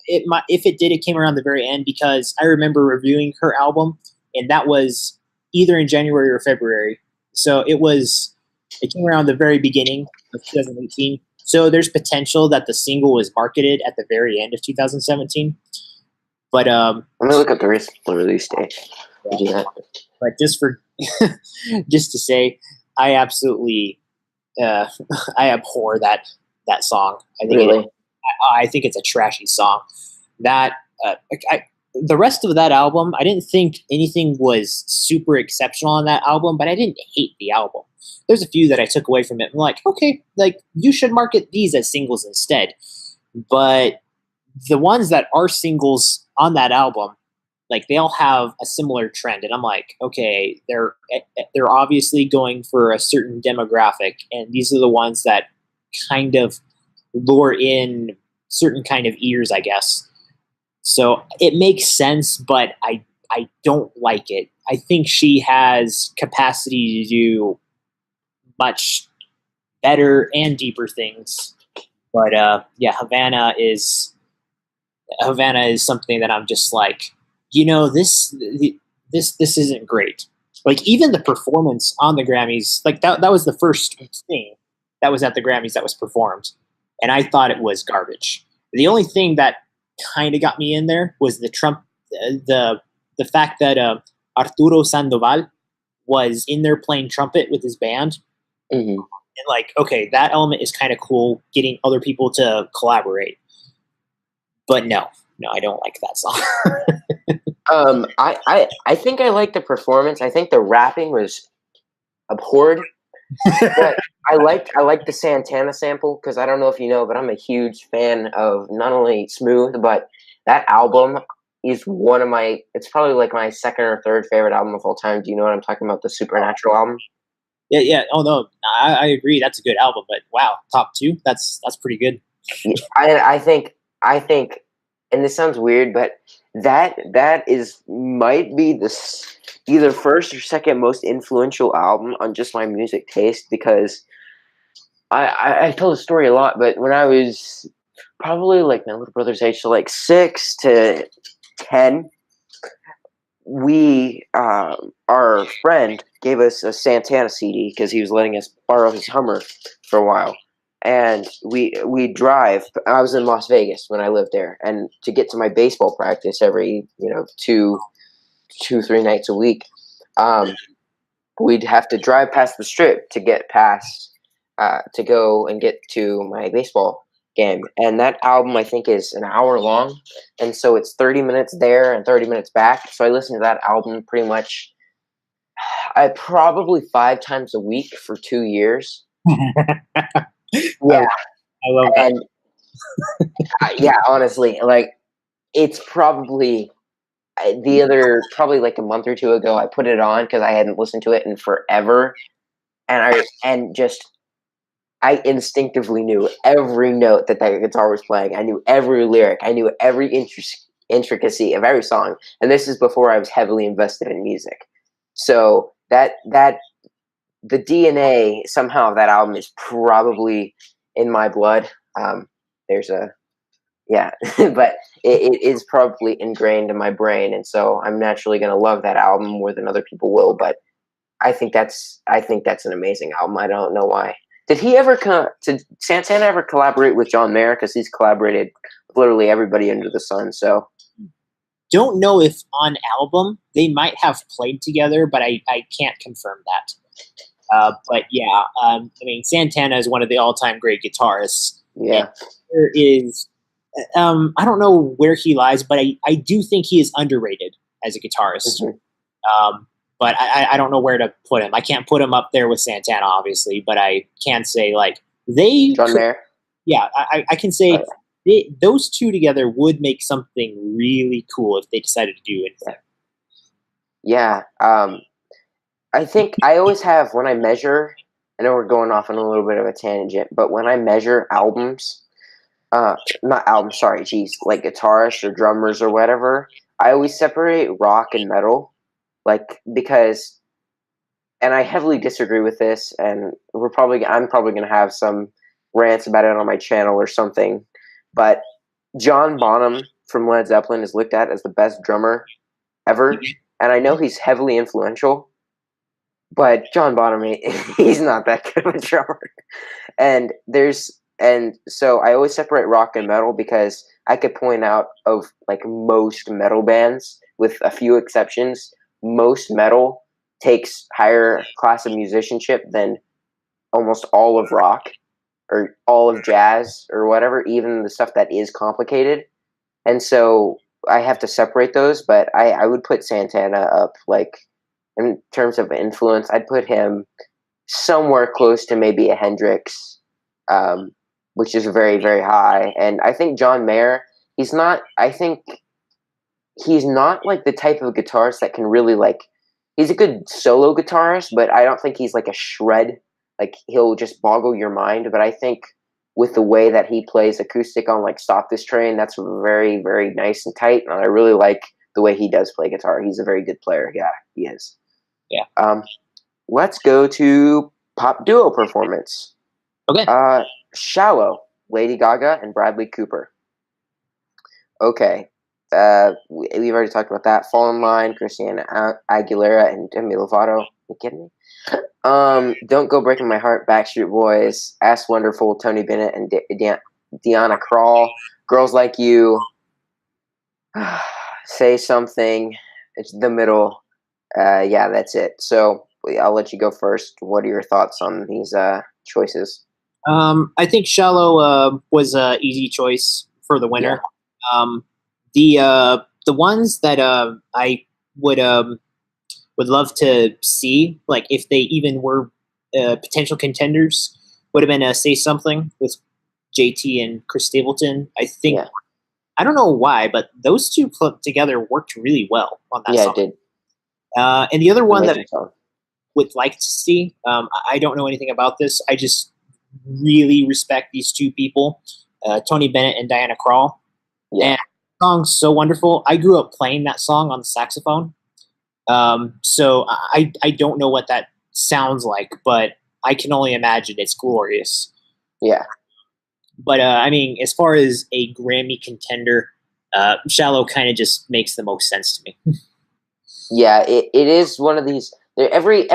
if it did, it came around the very end because I remember reviewing her album, and that was either in January or February. So it came around the very beginning of 2018. So there's potential that the single was marketed at the very end of 2017. But
Let me look up the release date.
yeah.
Do that.
But just for just to say, I absolutely uh, I abhor that song.
Really?
I think it's a trashy song. That uh, I, the rest of that album, I didn't think anything was super exceptional on that album, but I didn't hate the album. There's a few that I took away from it. I'm like, okay, like you should market these as singles instead. But the ones that are singles on that album, like they all have a similar trend, and I'm like, okay, they're obviously going for a certain demographic, and these are the ones that kind of lure in certain kind of ears, I guess. So it makes sense, but I don't like it. I think she has capacity to do much better and deeper things. But yeah, Havana is something that I'm just like, this isn't great. Like even the performance on the Grammys, like that was the first thing that was at the Grammys that was performed, and I thought it was garbage. The only thing that kind of got me in there was the fact that Arturo Sandoval was in there playing trumpet with his band,
Mm-hmm.
and like, okay, that element is kind of cool, getting other people to collaborate. But no, I don't like that song.
I think I like the performance. I think the rapping was abhorred, but I liked the Santana sample because I don't know if you know, but I'm a huge fan of not only Smooth, but that album is one of my. It's probably like my second or third favorite album of all time. Do you know what I'm talking about? The Supernatural album.
Yeah. Oh no, I agree. That's a good album, but wow, top two. That's pretty good.
Yeah, I think, and this sounds weird, but that is might be either first or second most influential album on just my music taste because I tell the story a lot, but when I was probably like my little brother's age, so like 6 to 10, our friend gave us a Santana CD because he was letting us borrow his Hummer for a while, and we drive. I was in Las Vegas when I lived there, and to get to my baseball practice every 2, 3 nights a week, we'd have to drive past the strip to get past to go and get to my baseball game. And that album I think is an hour long, and so it's 30 minutes there and 30 minutes back. So I listen to that album pretty much. I probably 5 times a week for 2 years. Yeah,
I love that.
and yeah, honestly, like it's probably the other probably like a month or two ago. I put it on because I hadn't listened to it in forever, and just I instinctively knew every note that guitar was playing. I knew every lyric. I knew every intricacy of every song. And this is before I was heavily invested in music. So that the DNA somehow of that album is probably in my blood. There's a yeah, but it is probably ingrained in my brain, and so I'm naturally going to love that album more than other people will. But I think that's an amazing album. I don't know why. Did Santana ever collaborate with John Mayer? Because he's collaborated with literally everybody under the sun. So
Don't know if on album they might have played together, but I can't confirm that. But yeah, I mean, Santana is one of the all-time great guitarists.
yeah,
There is, I don't know where he lies, but I do think he is underrated as a guitarist.
Mhm.
But I don't know where to put him. I can't put him up there with Santana, obviously, but I can say like they
John Mayer.
yeah, I can say
Oh,
those two together would make something really cool if they decided to do anything.
Yeah. I think I always have when I measure. I know we're going off on a little bit of a tangent, but when I measure albums, not albums, sorry, geez, like guitarists or drummers or whatever, I always separate rock and metal, like because, and I heavily disagree with this, and I'm probably gonna have some rants about it on my channel or something, but John Bonham from Led Zeppelin is looked at as the best drummer ever, and I know he's heavily influential, but John Bonham, he's not that good of a drummer. And so I always separate rock and metal because I could point out of like most metal bands, with a few exceptions, most metal takes higher class of musicianship than almost all of rock or all of jazz or whatever, even the stuff that is complicated. And so I have to separate those, but I would put Santana up, like, in terms of influence, I'd put him somewhere close to maybe a Hendrix, which is very, very high. And I think John Mayer, I think he's not like the type of guitarist that can really like, he's a good solo guitarist, but I don't think he's like a shred. Like he'll just boggle your mind. But I think with the way that he plays acoustic on like Stop This Train, that's very, very nice and tight. And I really like the way he does play guitar. He's a very good player. Yeah, he is.
Yeah.
Let's go to pop duo performance.
Okay.
Shallow, Lady Gaga and Bradley Cooper. Okay. We've already talked about that. Fall in Line, Christina Aguilera and Demi Lovato. Are you kidding me? Don't Go Breaking My Heart, Backstreet Boys, Ass Wonderful, Tony Bennett and Deanna Krall. Girls Like You. Say Something. It's the middle. Yeah, that's it. So I'll let you go first. What are your thoughts on these choices?
I think Shallow was an easy choice for the winner. Yeah. The ones that I would love to see, like if they even were potential contenders, would have been Say Something with JT and Chris Stapleton. I think, I don't know why, but those two put together worked really well on that song.
Yeah, it did.
And the other one that I would like to see, I don't know anything about this. I just really respect these two people, Tony Bennett and Diana Krall.
Yeah.
And the song's so wonderful. I grew up playing that song on the saxophone. So I don't know what that sounds like, but I can only imagine it's glorious.
Yeah.
But I mean, as far as a Grammy contender, Shallow kind of just makes the most sense to me.
Yeah, it is one of these. Every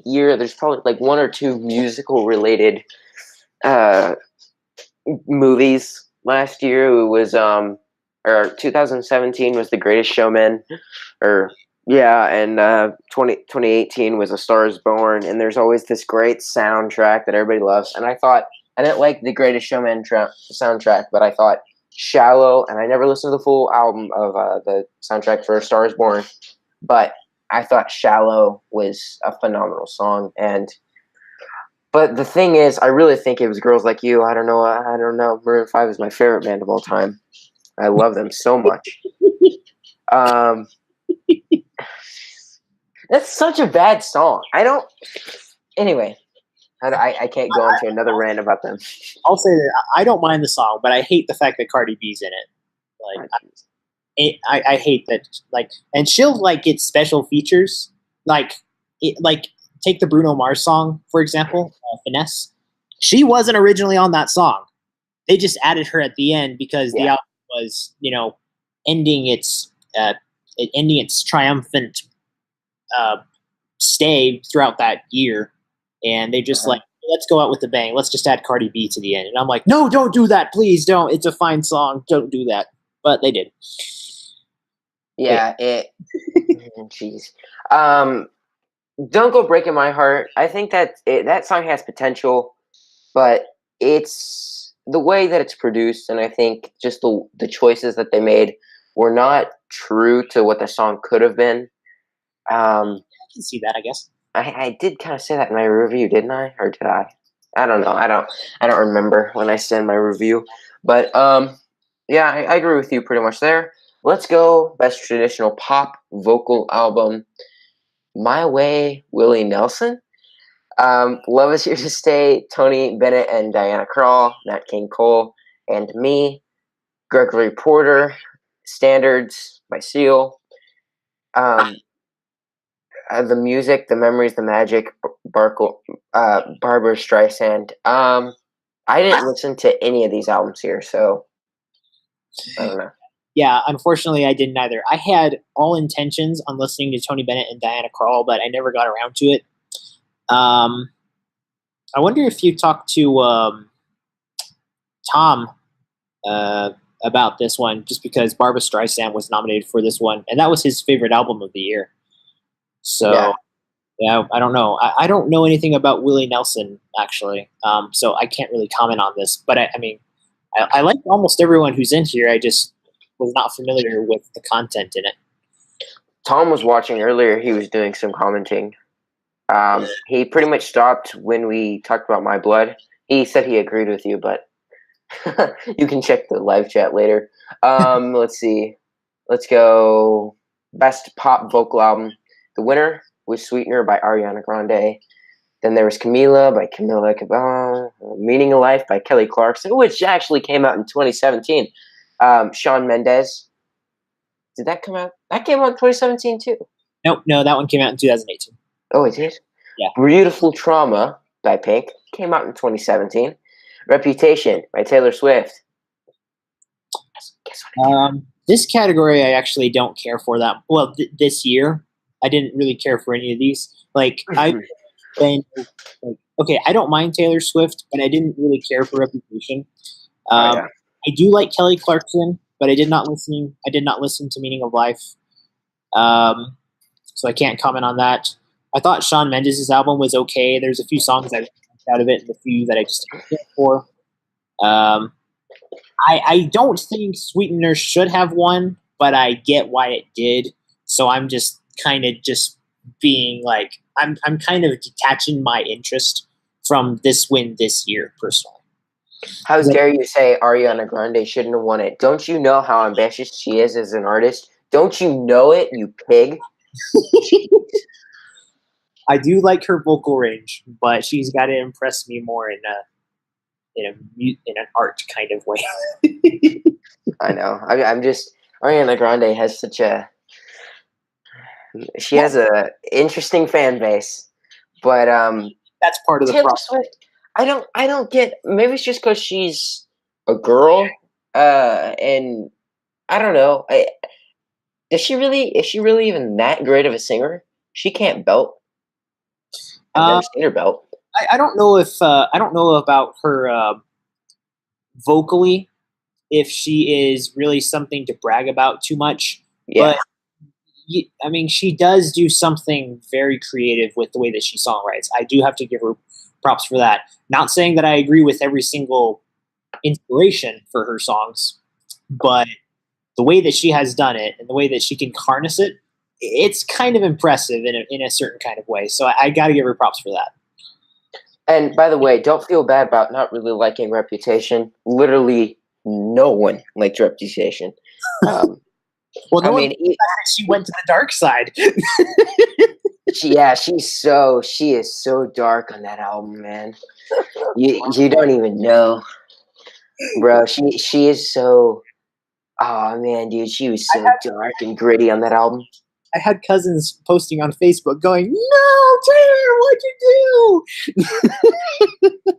year, there's probably like one or two musical related movies. Last year it was or 2017 was The Greatest Showman, or yeah, and 2018 was A Star Is Born. And there's always this great soundtrack that everybody loves. And I thought I didn't like The Greatest Showman soundtrack, but I thought Shallow, and I never listened to the full album of the soundtrack for A Star Is Born, but I thought Shallow was a phenomenal song. But the thing is, I really think it was Girls Like You. I don't know. Maroon 5 is my favorite band of all time. I love them so much. That's such a bad song. Anyway, I can't go into another rant about them.
I'll say that I don't mind the song, but I hate the fact that Cardi B's in it. Like, I hate that. Like, and she'll like get special features. Like take the Bruno Mars song for example, Finesse. She wasn't originally on that song. They just added her at the end because the album was, ending its triumphant stay throughout that year, and they just like, let's go out with the bang. Let's just add Cardi B to the end. And I'm like, no, don't do that, please don't. It's a fine song. Don't do that. But they did.
Yeah, jeez. Don't Go Breaking My Heart. I think that that song has potential, but it's the way that it's produced, and I think just the choices that they made were not true to what the song could have been.
I can see that, I guess.
I did kind of say that in my review, didn't I? Or did I? I don't know. I don't remember when I said my review. But Yeah, I agree with you pretty much there. Let's go best traditional pop vocal album. My Way, Willie Nelson. Love Is Here to Stay, Tony Bennett and Diana Krall, Nat King Cole, and me, Gregory Porter, Standards by Seal. Um, the music, the memories, the magic, Barbara Streisand. I didn't listen to any of these albums here, so I don't know.
Yeah, unfortunately, I didn't either. I had all intentions on listening to Tony Bennett and Diana Krall, but I never got around to it. Um, I wonder if you talked to Tom uh, about this one, just because Barbara Streisand was nominated for this one, and that was his favorite album of the year.
Yeah,
So, yeah, I don't know. I don't know anything about Willie Nelson, actually, so I can't really comment on this. But I mean, I like almost everyone who's in here. I just was not familiar with the content in it.
Tom was watching earlier. He was doing some commenting. He pretty much stopped when we talked about My Blood. He said he agreed with you, but you can check the live chat later. Let's see. Let's go. Best pop vocal album. The winner was Sweetener by Ariana Grande. Then there was Camila by Camila Cabello. Meaning of Life by Kelly Clarkson, which actually came out in 2017. Shawn Mendes. Did that come out? That came out in 2017 too.
Nope, no, that one came out in 2018.
Oh, it did?
Yeah.
Beautiful Trauma by Pink came out in 2017. Reputation by Taylor Swift. Guess what?
This category I actually don't care for that. Well, this year I didn't really care for any of these. Like I been like, okay, I don't mind Taylor Swift, but I didn't really care for Reputation.
Oh, yeah.
I do like Kelly Clarkson, but I did not listen. I did not listen to Meaning of Life, so I can't comment on that. I thought Shawn Mendes' album was okay. There's a few songs I liked out of it, and a few that I just didn't care for. I don't think Sweetener should have won, but I get why it did. So I'm just kind of just being like, I'm kind of detaching my interest from this win this year, personally.
How dare you say Ariana Grande shouldn't have won it? Don't you know how ambitious she is as an artist? Don't you know it, you pig?
I do like her vocal range, but she's got to impress me more in an art kind of way.
I know. I'm just Ariana Grande has such a she has a interesting fan base, but
That's part of the
Taylor
problem.
Swift. I don't get. Maybe it's just because she's a girl, and I don't know. Is she really even that great of a singer? She can't belt. I've never seen her belt.
I don't know if I don't know about her vocally, if she is really something to brag about too much.
Yeah.
But I mean, she does do something very creative with the way that she songwrites. I do have to give her props for that. Not saying that I agree with every single inspiration for her songs, but the way that she has done it and the way that she can harness it, it's kind of impressive in a certain kind of way. So I got to give her props for that.
And by the way, don't feel bad about not really liking Reputation. Literally, no one liked Reputation.
Well, no one she went to the dark side.
She is so dark on that album, man. You don't even know, bro. She is so. Oh man, dude, she was so dark and gritty on that album.
I had cousins posting on Facebook going, "No, Taylor, what'd you do?"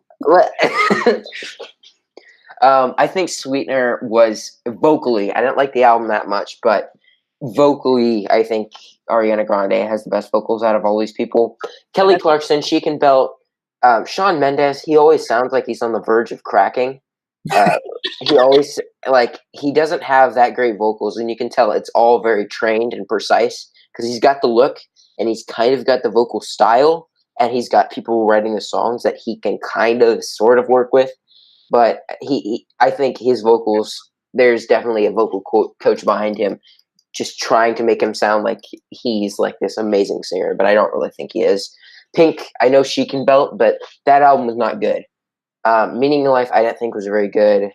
I think Sweetener was vocally. I didn't like the album that much, but vocally, I think Ariana Grande has the best vocals out of all these people. Kelly Clarkson, she can belt. Shawn Mendes, he always sounds like he's on the verge of cracking. He always he doesn't have that great vocals, and you can tell it's all very trained and precise because he's got the look and he's kind of got the vocal style, and he's got people writing the songs that he can kind of sort of work with. But I think his vocals, there's definitely a vocal coach behind him, just trying to make him sound like he's like this amazing singer. But I don't really think he is. Pink, I know she can belt, but that album was not good. Meaning of Life, I didn't think was very good.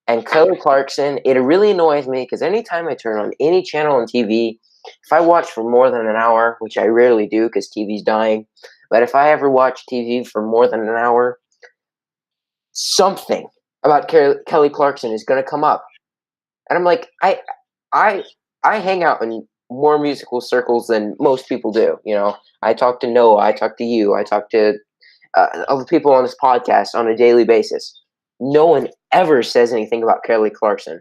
And Kelly Clarkson, it really annoys me because anytime I turn on any channel on TV, if I watch for more than an hour, which I rarely do because TV's dying, but if I ever watch TV for more than an hour, something about Kelly Clarkson is going to come up. And I'm like, I, I hang out in more musical circles than most people do. You know, I talk to Noah, I talk to you, I talk to other people on this podcast on a daily basis. No one ever says anything about Kelly Clarkson,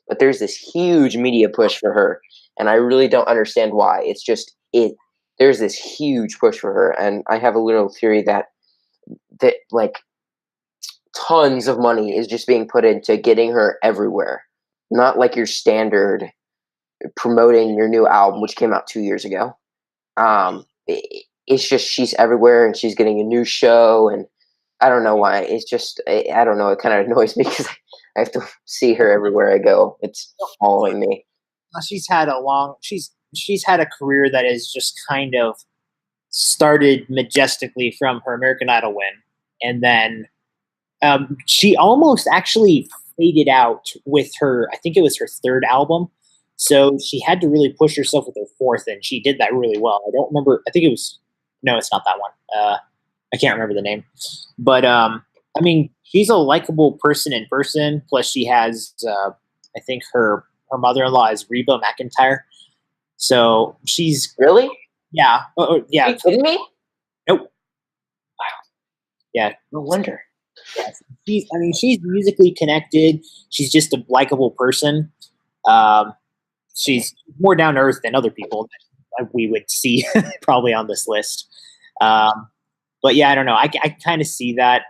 but there's this huge media push for her, and I really don't understand why. It's just it. There's this huge push for her, and I have a little theory that like tons of money is just being put into getting her everywhere, not like your standard promoting your new album, which came out 2 years ago. It's just she's everywhere, and she's getting a new show, and I don't know why. It's just I don't know. It kind of annoys me because I have to see her everywhere I go. It's following me.
She's had a career that is just kind of started majestically from her American Idol win, and then she almost actually faded out with her. I think it was her third album. So she had to really push herself with her fourth, and she did that really well. I don't remember. I think it was no, it's not that one. I can't remember the name, but I mean, she's a likable person in person. Plus, she has, I think her mother in law is Reba McEntire. So she's
Really?
yeah,
Are
yeah.
you kidding me?
Nope. Yeah,
No wonder.
yes. I mean, she's musically connected. She's just a likable person. Um, she's more down to earth than other people that we would see probably on this list. Um, but yeah, I don't know. I kind of see that.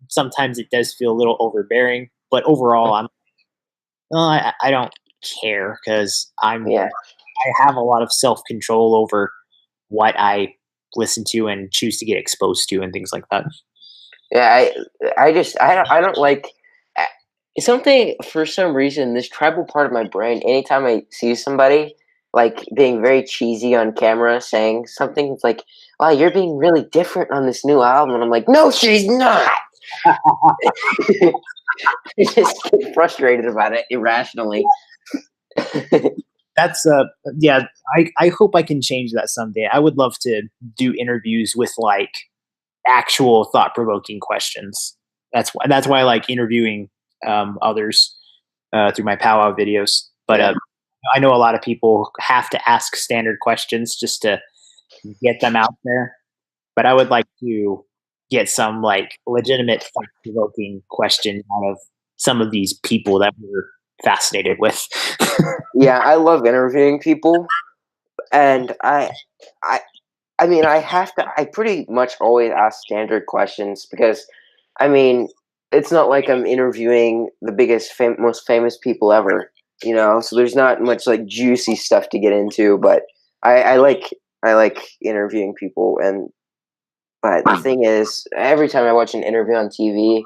Sometimes it does feel a little overbearing, but overall, I don't care because
Yeah,
I have a lot of self control over what I listen to and choose to get exposed to and things like that.
yeah. I don't like something for some reason. This tribal part of my brain. Anytime I see somebody like being very cheesy on camera, saying something, it's like, "Wow, you're being really different on this new album," and I'm like, "No, she's not." I just get frustrated about it irrationally.
That's yeah. I hope I can change that someday. I would love to do interviews with like actual thought provoking questions. That's why I like interviewing others through my powwow videos. But
Yeah.
I know a lot of people have to ask standard questions just to get them out there. But I would like to get some like legitimate thought provoking questions out of some of these people that we're fascinated with.
Yeah, I love interviewing people, and I, I mean, I have to. I pretty much always ask standard questions because, I mean, it's not like I'm interviewing the biggest, most famous people ever, you know. So there's not much like juicy stuff to get into. But I like interviewing people, and but the thing is, every time I watch an interview on TV,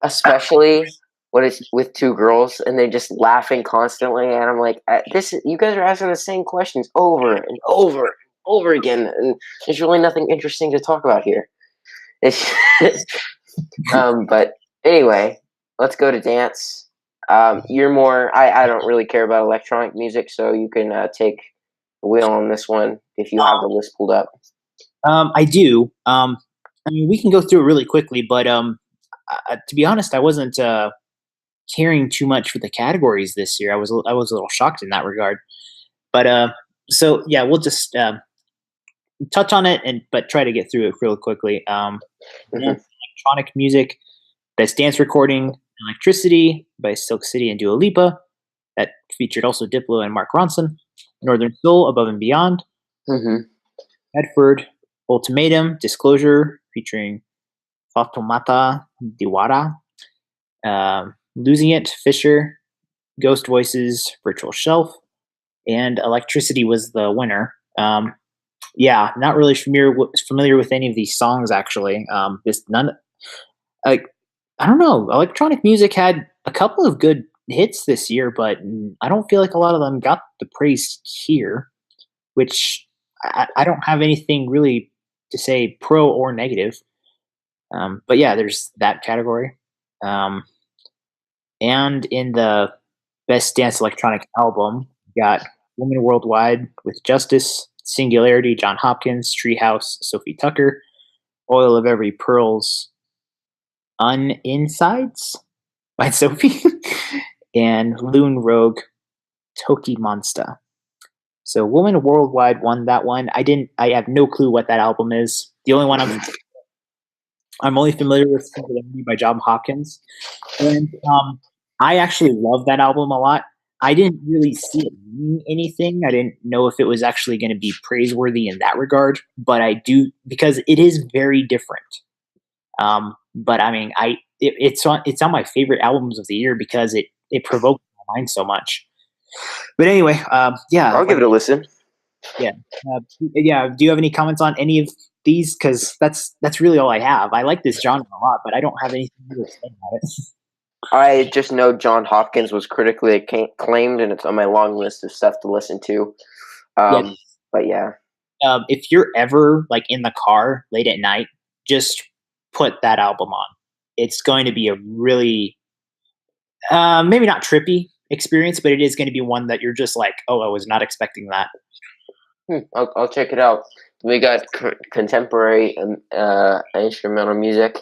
especially when it's with two girls and they're just laughing constantly, and I'm like, you guys are asking the same questions over and over and over again, and there's really nothing interesting to talk about here. It's but anyway, let's go to dance. You're more. I don't really care about electronic music, so you can take the wheel on this one if you have the list pulled up.
I do. I mean, we can go through it really quickly, but to be honest, I wasn't caring too much for the categories this year. I was a little shocked in that regard. But so yeah, we'll just touch on it and but try to get through it real quickly.
Hmm.
Electronic music, best dance recording, Electricity by Silk City and Dua Lipa. That featured also Diplo and Mark Ronson. Northern Soul, Above and Beyond.
Hmm.
Medford, Ultimatum, Disclosure, featuring Fatoumata Diwara. Losing It, Fisher, Ghost Voices, Virtual Shelf, and Electricity was the winner. Yeah, not really familiar with any of these songs actually. This none like I don't know. Electronic music had a couple of good hits this year, but I don't feel like a lot of them got the praise here. Which I don't have anything really to say pro or negative. But yeah, there's that category. Um, And in the Best Dance Electronic Album, we got Woman Worldwide with Justice, Singularity, John Hopkins, Treehouse, Sophie Tucker, Oil of Every Pearl's Uninsides by Sophie, and Loon Rogue, Toki Monster. So Woman Worldwide won that one. I have no clue what that album is. The only one I'm only familiar with Singularity by John Hopkins. And I actually love that album a lot. I didn't really see it mean anything. I didn't know if it was actually going to be praiseworthy in that regard, but I do, because it is very different. But I mean, it's on my favorite albums of the year because it provoked my mind so much. But anyway, yeah,
I'll give it a listen.
yeah, yeah. Do you have any comments on any of these? Because that's really all I have. I like this genre a lot, but I don't have anything to say about it.
I just know John Hopkins was critically acclaimed, and it's on my long list of stuff to listen to.
Yeah.
But yeah.
If you're ever like in the car late at night, just put that album on. It's going to be a really maybe not trippy experience, but it is going to be one that you're just like, oh, I was not expecting that.
I'll check it out. We got contemporary instrumental music.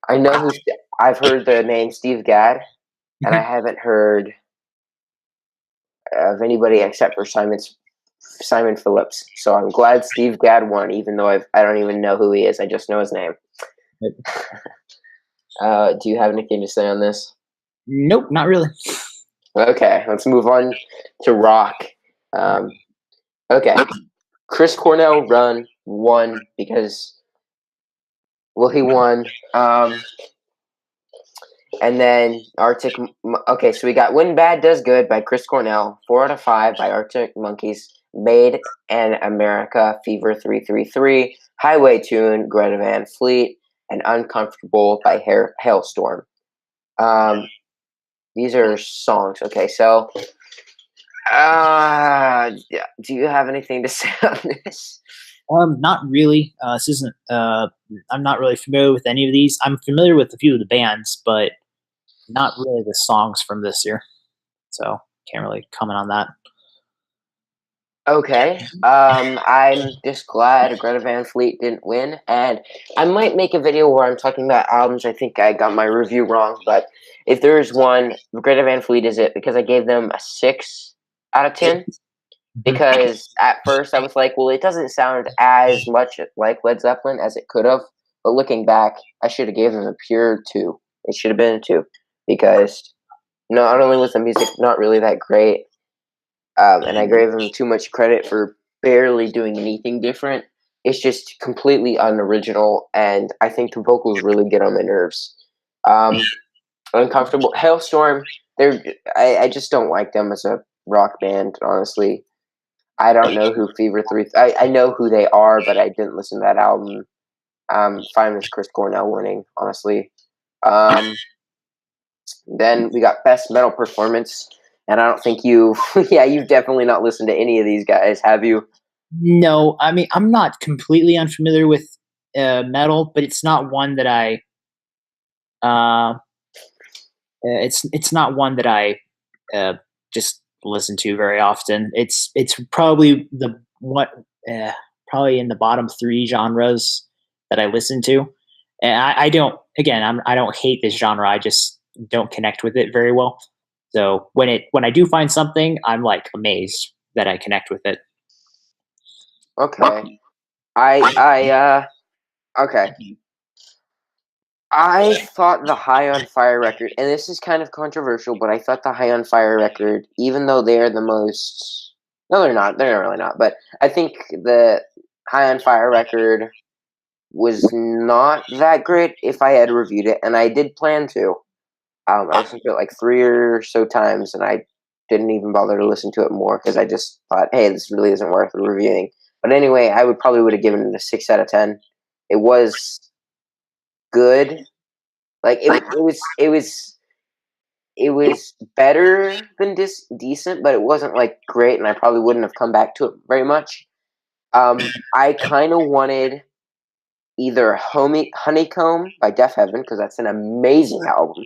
I know I've heard the name Steve Gadd, and I haven't heard of anybody except for Simon Phillips. So I'm glad Steve Gadd won, even though I don't even know who he is. I just know his name. Do you have anything to say on this?
Nope, not really.
Okay, let's move on to rock. Okay, Chris Cornell won because, well, he won. And then okay, so we got When Bad Does Good by Chris Cornell, 4 out of 5 by Arctic Monkeys, Made in America, Fever 333, Highway Tune, Greta Van Fleet, and Uncomfortable by Hailstorm. These are songs. Okay, so do you have anything to say on this?
Not really. This isn't. I'm not really familiar with any of these. I'm familiar with a few of the bands, but not really the songs from this year. So can't really comment on that.
Okay. I'm just glad Greta Van Fleet didn't win, and I might make a video where I'm talking about albums. I think I got my review wrong, but if there is one, Greta Van Fleet is it, because I gave them a 6 out of 10. Because at first I was like, well, it doesn't sound as much like Led Zeppelin as it could have. But looking back, I should have gave them a pure 2. It should have been a 2, because not only was the music not really that great, and I gave them too much credit for barely doing anything different. It's just completely unoriginal, and I think the vocals really get on my nerves. Uncomfortable. Hailstorm, I just don't like them as a rock band, honestly. I don't know who Fever 3... I know who they are, but I didn't listen to that album. Fine with Chris Cornell winning, honestly. Then we got Best Metal Performance, and I don't think you've definitely not listened to any of these guys, have you?
No, I mean, I'm not completely unfamiliar with metal, but it's not one that it's not one that I just listen to very often. It's probably probably in the bottom 3 genres that I listen to. And I don't, again, I don't hate this genre. I just don't connect with it very well. So when I do find something, I'm like amazed that I connect with it.
Okay. Okay. I thought the High on Fire record, and this is kind of controversial, but I thought the High on Fire record, even though they're the most... No, they're not. They're really not. But I think the High on Fire record was not that great if I had reviewed it, and I did plan to. I listened to it like 3 or so times, and I didn't even bother to listen to it more because I just thought, hey, this really isn't worth reviewing. But anyway, I would have given it a 6 out of 10. It was good. Like it was better than decent, but it wasn't like great, and I probably wouldn't have come back to it very much. I kind of wanted either Honeycomb by Deaf Heaven, because that's an amazing album,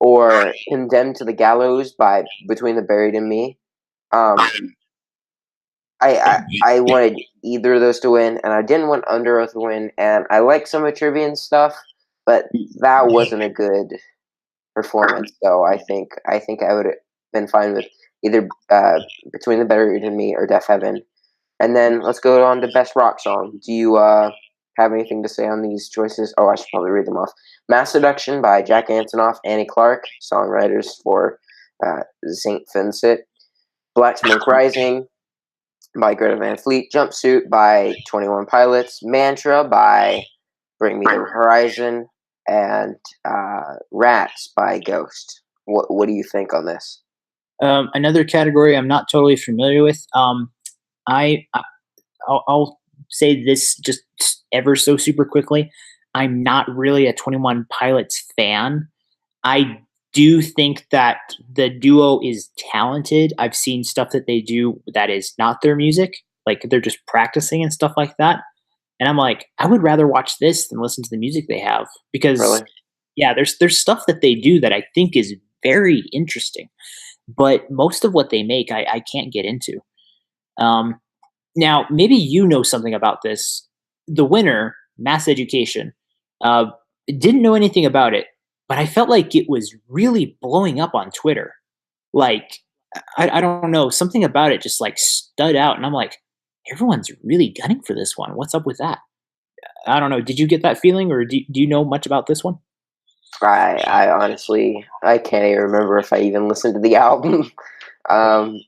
or Condemned to the Gallows by Between the Buried and Me. Um, I wanted either of those to win, and I didn't want Under Oath to win. And I like some of Trivian's stuff, but that wasn't a good performance. So I would have been fine with either Between the Buried and Me or Deaf Heaven. And then let's go on to Best Rock Song. Do you have anything to say on these choices? Oh, I should probably read them off. Mass Seduction by Jack Antonoff, Annie Clark, songwriters for Saint Vincent. Black Smoke Rising by Greta Van Fleet. Jumpsuit by 21 Pilots. Mantra by Bring Me the Horizon. And Rats by Ghost. What do you think on this?
Another category I'm not totally familiar with. I'll say this just ever so super quickly. I'm not really a 21 Pilots fan. I do think that the duo is talented. I've seen stuff that they do that is not their music, like they're just practicing and stuff like that. And I'm like, I would rather watch this than listen to the music they have because,
Really?
yeah, there's stuff that they do that I think is very interesting, but most of what they make, I can't get into. Um, Now, maybe you know something about this. The winner, Mass Education, uh, didn't know anything about it, but I felt like it was really blowing up on Twitter. Like, I don't know, something about it just like stood out, and I'm like, everyone's really gunning for this one. What's up with that? I don't know. Did you get that feeling, or do you know much about this one?
I honestly I can't even remember if I even listened to the album. um,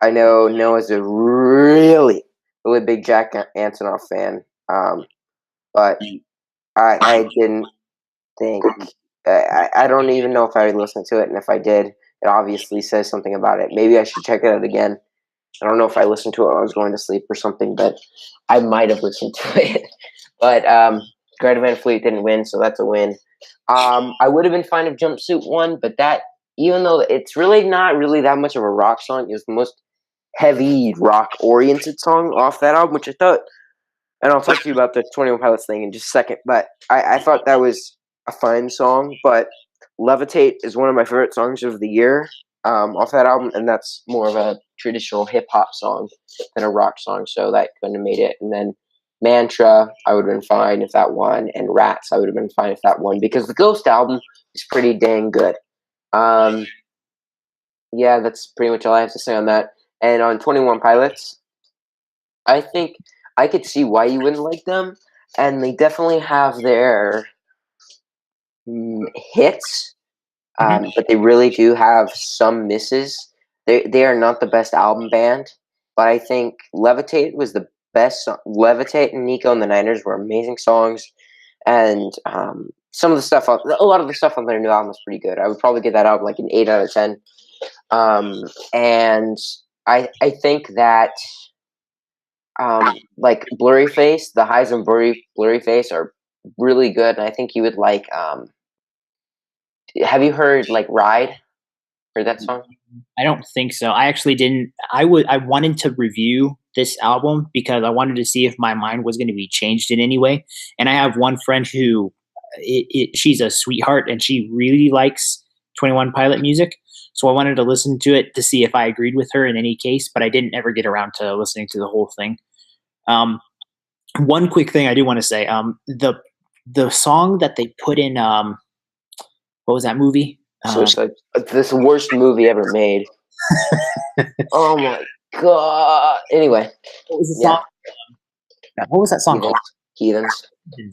I know Noah's a really big Jack Antonoff fan, but I didn't think I don't even know if I listened to it, and if I did, it obviously says something about it. Maybe I should check it out again. I don't know if I listened to it while I was going to sleep or something, but I might have listened to it. But Greta Van Fleet didn't win, so that's a win. I would have been fine if Jumpsuit won, but that, even though it's really not really that much of a rock song, it was the most heavy rock oriented song off that album, which I thought, and I'll talk to you about the 21 Pilots thing in just a second, but I thought that was a fine song. But Levitate is one of my favorite songs of the year off that album, and that's more of a traditional hip hop song than a rock song, so that couldn't have made it. And then Mantra, I would have been fine if that won, and Rats, I would have been fine if that won, because the Ghost album is pretty dang good. Yeah, that's pretty much all I have to say on that. And on 21 Pilots, I think I could see why you wouldn't like them, and they definitely have their hits, but they really do have some misses. They are not the best album band, but I think Levitate was the best. Levitate and Nico and the Niners were amazing songs, and some of the stuff, a lot of the stuff on their new album is pretty good. I would probably give that album like an 8 out of 10. And I think that like Blurry Face, the highs and Blurry Face are really good, and I think you would like. Have you heard like Ride? Heard that song?
I don't think so. I actually didn't. I wanted to review this album because I wanted to see if my mind was going to be changed in any way. And I have one friend who she's a sweetheart and she really likes 21 Pilot music. So I wanted to listen to it to see if I agreed with her in any case, but I didn't ever get around to listening to the whole thing. One quick thing I do want to say, the song that they put in, what was that movie?
So it's like this worst movie ever made. Oh my god! Anyway,
what was the song? What was that song called?
Heathens.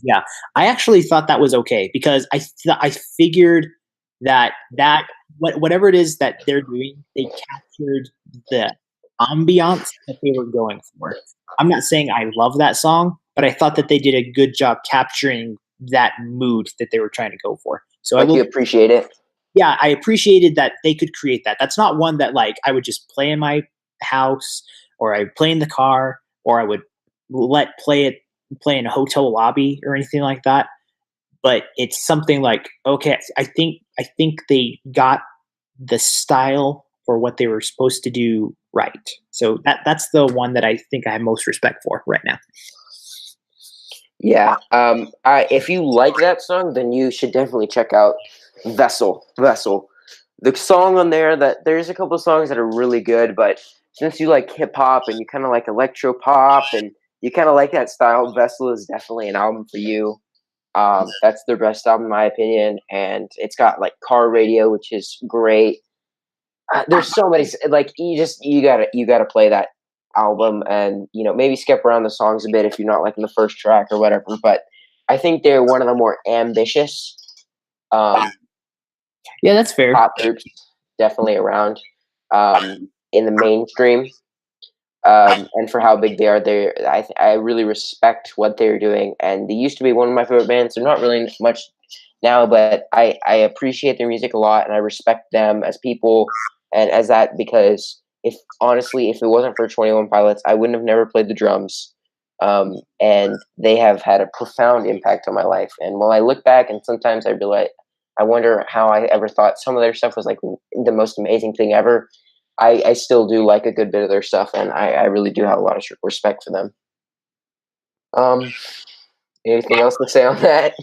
Yeah, I actually thought that was okay because I figured that whatever it is that they're doing, they captured the ambiance that they were going for. I'm not saying I love that song, but I thought that they did a good job capturing that mood that they were trying to go for. So
like you appreciate it.
Yeah, I appreciated that they could create that. That's not one that like I would just play in my house or I would play in the car or I would play in a hotel lobby or anything like that. But it's something like, okay, I think they got the style for what they were supposed to do right. So that's the one that I think I have most respect for right now.
Yeah. If you like that song, then you should definitely check out Vessel. The song on there that there's a couple songs that are really good, but since you like hip hop and you kind of like electro pop and you kind of like that style, Vessel is definitely an album for you. That's their best album in my opinion, and it's got like Car Radio, which is great. There's so many like you gotta play that album, and maybe skip around the songs a bit if you're not liking the first track or whatever. But I think they're one of the more ambitious um,
Yeah, that's fair.
pop groups, definitely around in the mainstream. And for how big they are, I really respect what they're doing, and they used to be one of my favorite bands. They're not really much now, but I appreciate their music a lot, and I respect them as people and as that because if honestly, if it wasn't for 21 Pilots, I wouldn't have never played the drums. And they have had a profound impact on my life. And when I look back, and sometimes I realize, I wonder how I ever thought some of their stuff was like the most amazing thing ever. I still do like a good bit of their stuff, and I really do have a lot of respect for them. Um, Anything else to say on that?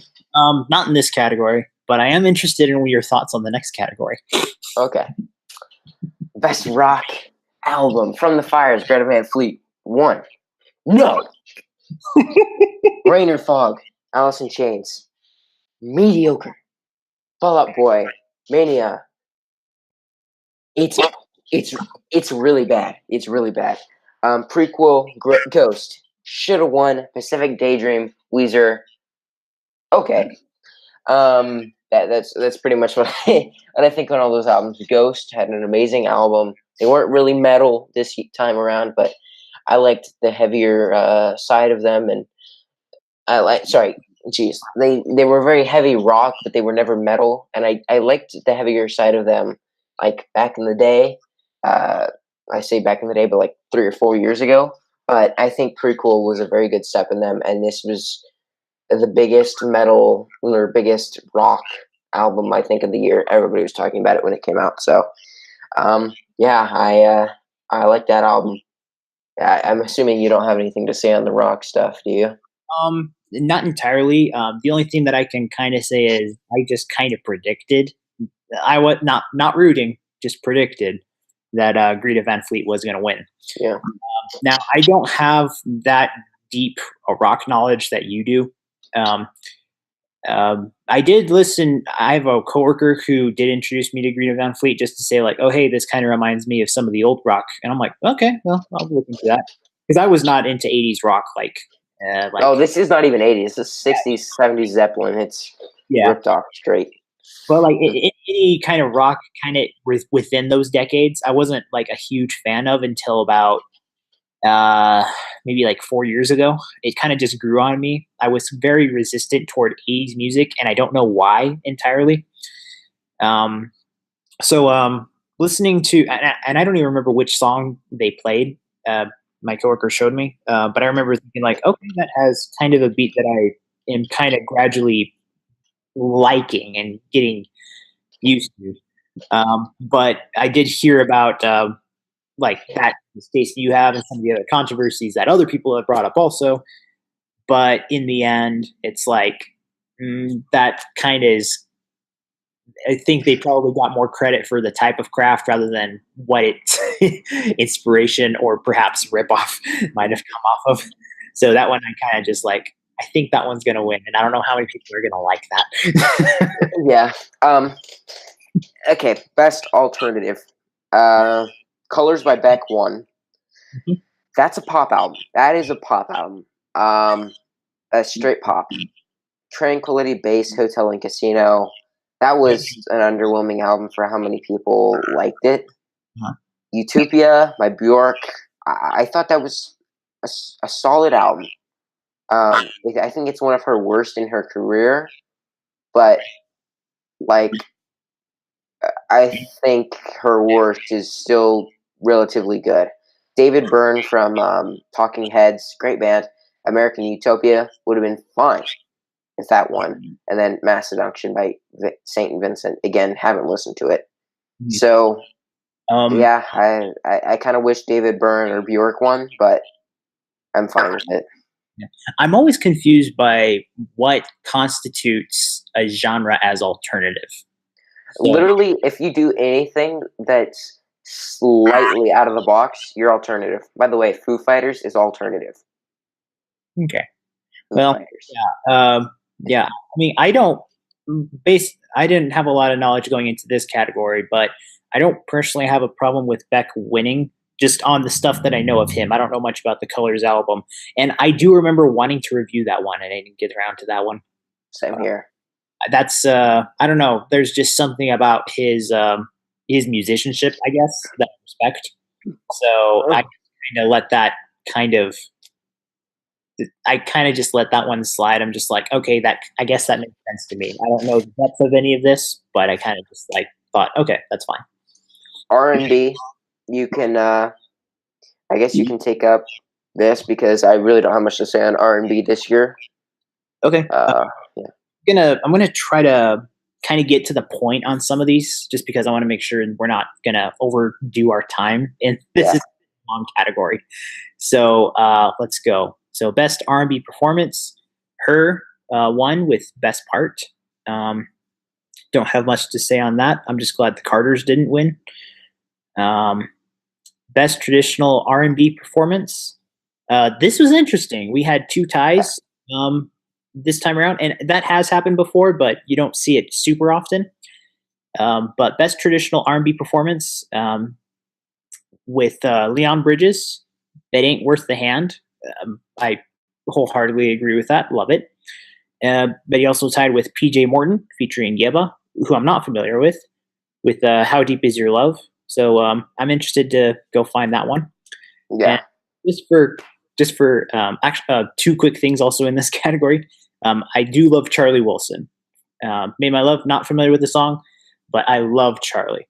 Not in this category, but I am interested in your thoughts on the next category.
Okay. Best rock album from the Fires, Greta Van Fleet. 1. No. Rain or Fog, Alice in Chains. Mediocre. Fall Out Boy, Mania. It's it's really bad. It's really bad. Prequel, Ghost. Shoulda won. Pacific Daydream, Weezer. Okay. That's pretty much what I think on all those albums. Ghost had an amazing album. They weren't really metal this time around, but I liked the heavier side of them, and I like. Sorry, jeez, they were very heavy rock, but they were never metal, and I liked the heavier side of them, like back in the day. Uh, I say back in the day, but like 3 or 4 years ago. But I think Prequel was a very good step in them, and this was the biggest metal or biggest rock album I think of the year. Everybody was talking about it when it came out. So yeah, I like that album. I'm assuming you don't have anything to say on the rock stuff, do you?
Not entirely. The only thing that I can kind of say is I just kind of predicted. I was not rooting, just predicted that Greta Van Fleet was going to win.
Yeah.
Now I don't have that deep rock knowledge that you do. Um, I did listen. I have a coworker who did introduce me to Greta Van Fleet just to say like, "Oh, hey, this kind of reminds me of some of the old rock," and I'm like, "Okay, well, I'll look into that," because I was not into '80s rock
Oh, this is not even 80s. This is 60s, 70s Zeppelin. It's
yeah.
ripped off straight.
But like any kind of rock, kind of within those decades, I wasn't like a huge fan of until about maybe like 4 years ago. It kind of just grew on me. I was very resistant toward '80s music, and I don't know why entirely. Um, so listening to, and I don't even remember which song they played. My coworker showed me, but I remember thinking like, okay, that has kind of a beat that I am kind of gradually liking and getting used to. But I did hear about like that mistakes that you have and some of the other controversies that other people have brought up also. But in the end, it's like that kind of is. I think they probably got more credit for the type of craft rather than what its inspiration or perhaps ripoff might have come off of. So that one, I kind of just like, I think that one's going to win, and I don't know how many people are going to like that.
Yeah. Okay. Best alternative. Colors by Beck won.
Mhm.
That's a pop album. That is a pop album. A straight pop. Tranquility Base Hotel and Casino. That was an underwhelming album for how many people liked it.
Uh-huh.
Utopia by Bjork. I thought that was a solid album. I think it's one of her worst in her career, but like I think her worst is still relatively good. David Byrne from Talking Heads, great band. American Utopia would have been fine if that won, and then Mass Seduction by Saint Vincent. Again, haven't listened to it, so
Um,
yeah, I kind of wish David Byrne or Bjork won, but I'm fine with it.
I'm always confused by what constitutes a genre as alternative. So
literally, if you do anything that's slightly out of the box, you're alternative. By the way, Foo Fighters is alternative.
okay.
Foo
Well,
Fighters.
yeah. I mean, I didn't have a lot of knowledge going into this category, but I don't personally have a problem with Beck winning just on the stuff that I know of him. I don't know much about the Colors album, and I do remember wanting to review that one, and I didn't get around to that one.
Same here.
That's I don't know. There's just something about his musicianship, I guess, that I respect. So I kind of let that kind of I kind of just let that one slide. I'm just like, okay, that I guess that makes sense to me. I don't know the depth of any of this, but I kind of just like thought, okay, that's fine.
R&B, you can. I guess you can take up this because I really don't have much to say on R&B this year.
Okay,
Yeah.
I'm gonna try to kind of get to the point on some of these, just because I want to make sure we're not gonna overdo our time. And this
Yeah.
is a long category, so let's go. So best R&B performance, her won with best part. Don't have much to say on that. I'm just glad the Carters didn't win. Best traditional R&B performance. This was interesting. We had two ties this time around, and that has happened before, but you don't see it super often. But best traditional R&B performance with Leon Bridges, "It Ain't Worth the Hand." I wholeheartedly agree with that. Love it. But he also tied with PJ Morton featuring Yeba, who I'm not familiar with "How Deep Is Your Love." So I'm interested to go find that one.
Yeah.
And just for actually, two quick things also in this category. I do love Charlie Wilson. May My Love, not familiar with the song, but I love Charlie.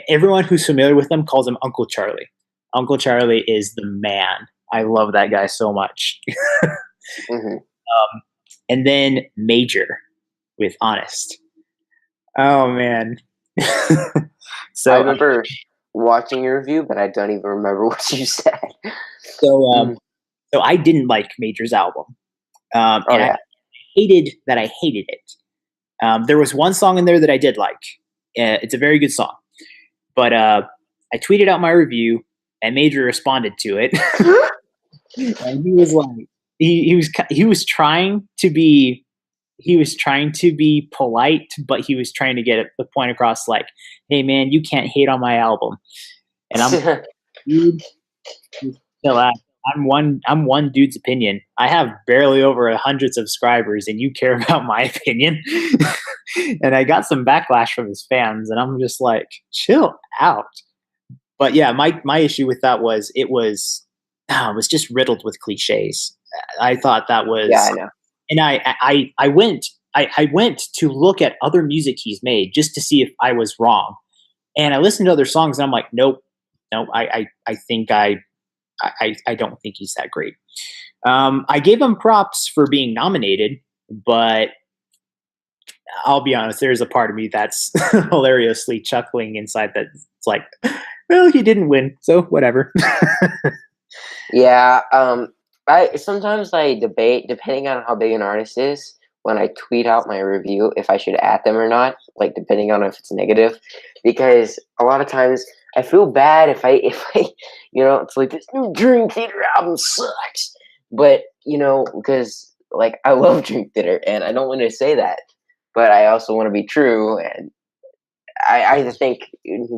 Everyone who's familiar with him calls him Uncle Charlie. Uncle Charlie is the man. I love that guy so much.
Hmm.
And then Major with Honest. Oh man.
I
so
remember watching your review, but I don't even remember what you said.
so
Mm.
so I didn't like Major's album,
Oh
and I
yeah.
hated it. There was one song in there that I did like. It's a very good song, but I tweeted out my review, and Major responded to it, and he was like, he was trying to be polite, but he was trying to get the point across, like, "Hey man, you can't hate on my album," and I'm, dude, just chill out. I'm one dude's opinion. I have barely over 100 subscribers, and you care about my opinion. And I got some backlash from his fans, and I'm just like, chill out. But yeah, my issue with that was it was just riddled with cliches. I thought that
Yeah,
was,
I know.
and I went to look at other music he's made just to see if I was wrong, and I listened to other songs, and I'm like, nope, no, I think I don't think he's that great. I gave him props for being nominated, but I'll be honest, there's a part of me that's hilariously chuckling inside that it's like, well, he didn't win, so whatever.
Yeah. I sometimes I debate depending on how big an artist is when I tweet out my review if I should add them or not. Like depending on if it's negative, because a lot of times I feel bad if I it's like this new Dream Theater album sucks, but because like I love Dream Theater and I don't want to say that, but I also want to be true and I think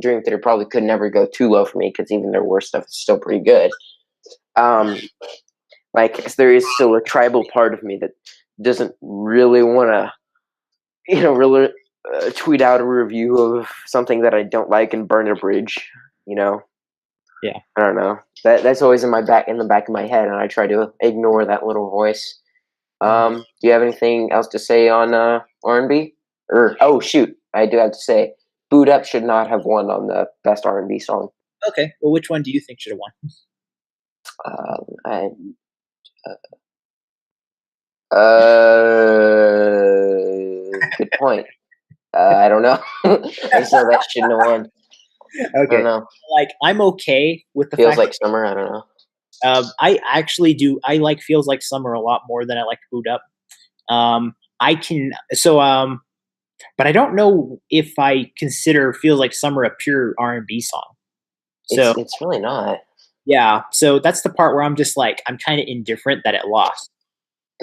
Dream Theater probably could never go too low for me because even their worst stuff is still pretty good. Um, like there is still a tribal part of me that doesn't really want to, really tweet out a review of something that I don't like and burn a bridge. You know,
Yeah.
I don't know. That's always in the back of my head, and I try to ignore that little voice. Do you have anything else to say on R&B? Or oh shoot, I do have to say, "Boot Up" should not have won on the best R&B song.
Okay. Well, which one do you think should have won?
I, uh, good point. I don't know. I just know that shouldn't have won. I don't
Okay.
know.
Like, I'm okay with the
Feels
fact.
like summer. I don't know.
I actually do. I like Feels Like Summer a lot more than I like Boot Up. I can. So but I don't know if I consider "Feels Like Summer" a pure R&B song. So
It's really not.
yeah, so that's the part where I'm just like I'm kind of indifferent that it lost.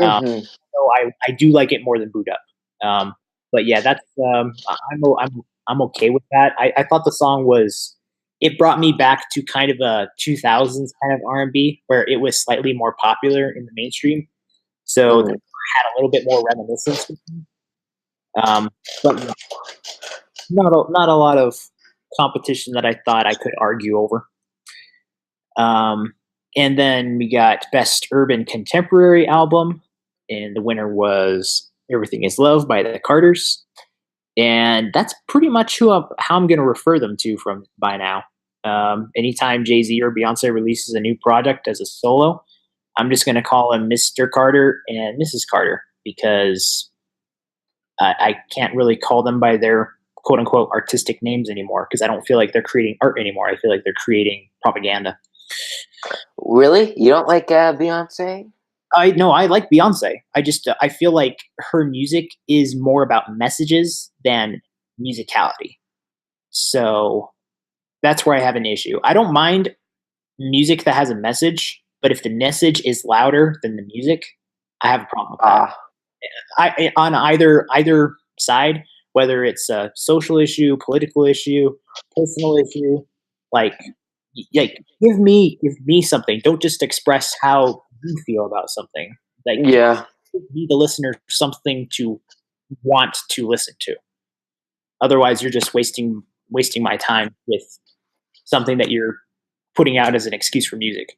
Um,
Hmm.
so I do like it more than Boot Up. But yeah, that's I'm okay with that. I thought the song was it brought me back to kind of a 2000s kind of R&B where it was slightly more popular in the mainstream. So
Hmm.
that had a little bit more reminiscence with me. But not a lot of competition that I thought I could argue over. Um, and then we got Best Urban Contemporary Album, and the winner was Everything Is Love by the Carters. And that's pretty much how I'm going to refer them to from by now. Anytime Jay Z or Beyonce releases a new project as a solo, I'm just going to call them Mr. Carter and Mrs. Carter because I can't really call them by their quote unquote artistic names anymore because I don't feel like they're creating art anymore. I feel like they're creating propaganda.
Really? You don't like Beyonce?
I no, I like Beyonce. I feel like her music is more about messages than musicality. So that's where I have an issue. I don't mind music that has a message, but if the message is louder than the music, I have a problem with that.
Ah,
On either side, whether it's a social issue, political issue, personal issue, like give me something. Don't just express how you feel about something. Like
yeah,
give me the listener something to want to listen to. Otherwise, you're just wasting my time with something that you're putting out as an excuse for music.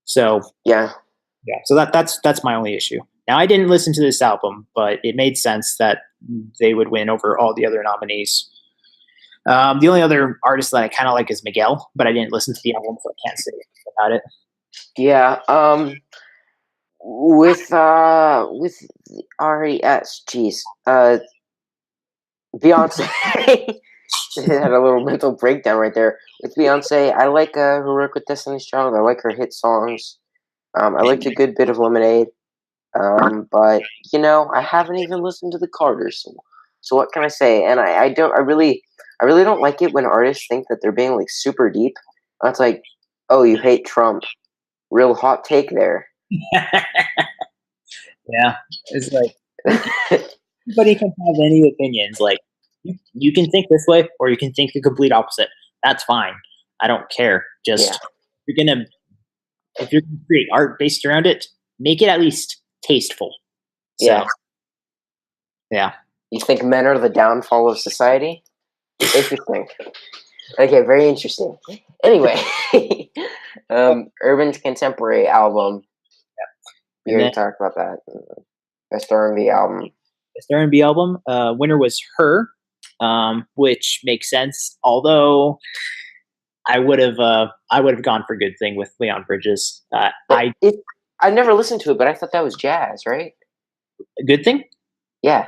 So
yeah.
yeah, so that's my only issue. Now I didn't listen to this album, but it made sense that they would win over all the other nominees. The only other artist that I kind of like is Miguel, but I didn't listen to the album, so I can't say anything about it.
Yeah, with RES, jeez, Beyonce had a little mental breakdown right there. With Beyonce, I like her work with Destiny's Child. I like her hit songs. I liked a good bit of Lemonade. But I haven't even listened to the Carters. So what can I say? And I really don't like it when artists think that they're being like super deep. It's like, oh, you hate Trump. Real hot take there.
Yeah, it's like anybody can have any opinions. Like you can think this way, or you can think the complete opposite. That's fine. I don't care.
Yeah,
Just if you're gonna create art based around it, make it at least tasteful. So
yeah.
yeah.
You think men are the downfall of society? Interesting. Okay, very interesting. Anyway, Urban's contemporary album. We
And then
already talked about that. Best R&B album.
best R&B album winner was Her, which makes sense. Although I would have gone for Good Thing with Leon Bridges.
But I never listened to it, but I thought that was jazz, right?
Good Thing.
Yeah.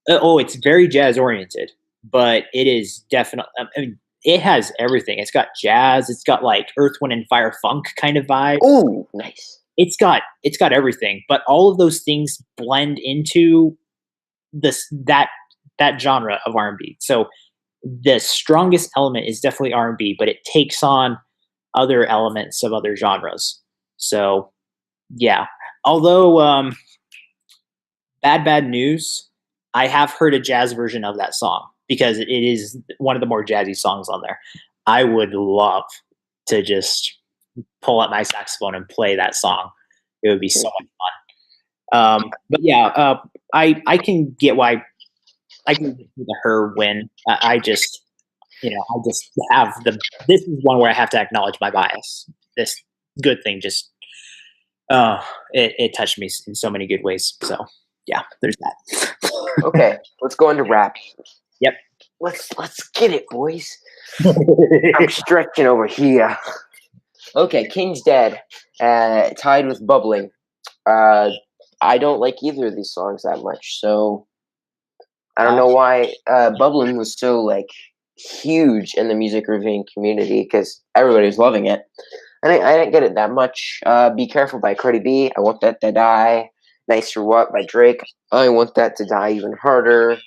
Oh, it's very jazz oriented, but it is definitely. I mean, it has everything. It's got jazz. It's got like Earth, Wind, and Fire funk kind of vibe.
Oh, nice.
It's got everything, but all of those things blend into this that genre of R&B. So the strongest element is definitely R&B, but it takes on other elements of other genres. So yeah, although Bad News, I have heard a jazz version of that song because it is one of the more jazzy songs on there. I would love to just pull out my saxophone and play that song. It would be so much fun. But yeah, I can get why I can get the Her win. I just I just have the. This is one where I have to acknowledge my bias. This Good Thing just it touched me in so many good ways. So yeah, there's that.
Okay, let's go into rap.
Yep.
Let's get it, boys. I'm stretching over here. Okay, King's Dead, tied with Bubbling. I don't like either of these songs that much, so I don't know why Bubbling was so like huge in the music reviewing community because everybody was loving it. I didn't get it that much. Be Careful by Cardi B. I Want That to Die. Nice for What by Drake. I Want That to Die Even Harder.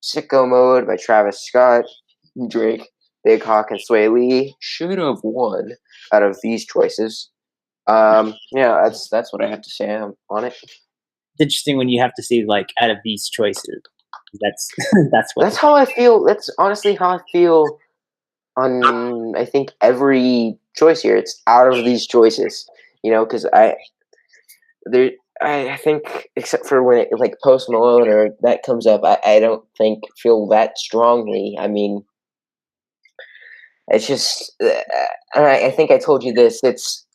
Sicko Mode by Travis Scott, Drake, Big Hawk, and Sway Lee should have won out of these choices. Yeah, that's what I have to say on it.
It's interesting when you have to say like out of these choices. That's that's what
That's how I feel. That's honestly how I feel on I think every choice here. It's out of these choices, because there I think except for when it like Post Malone or that comes up, I don't think feel that strongly. I mean, it's just and I think I told you this.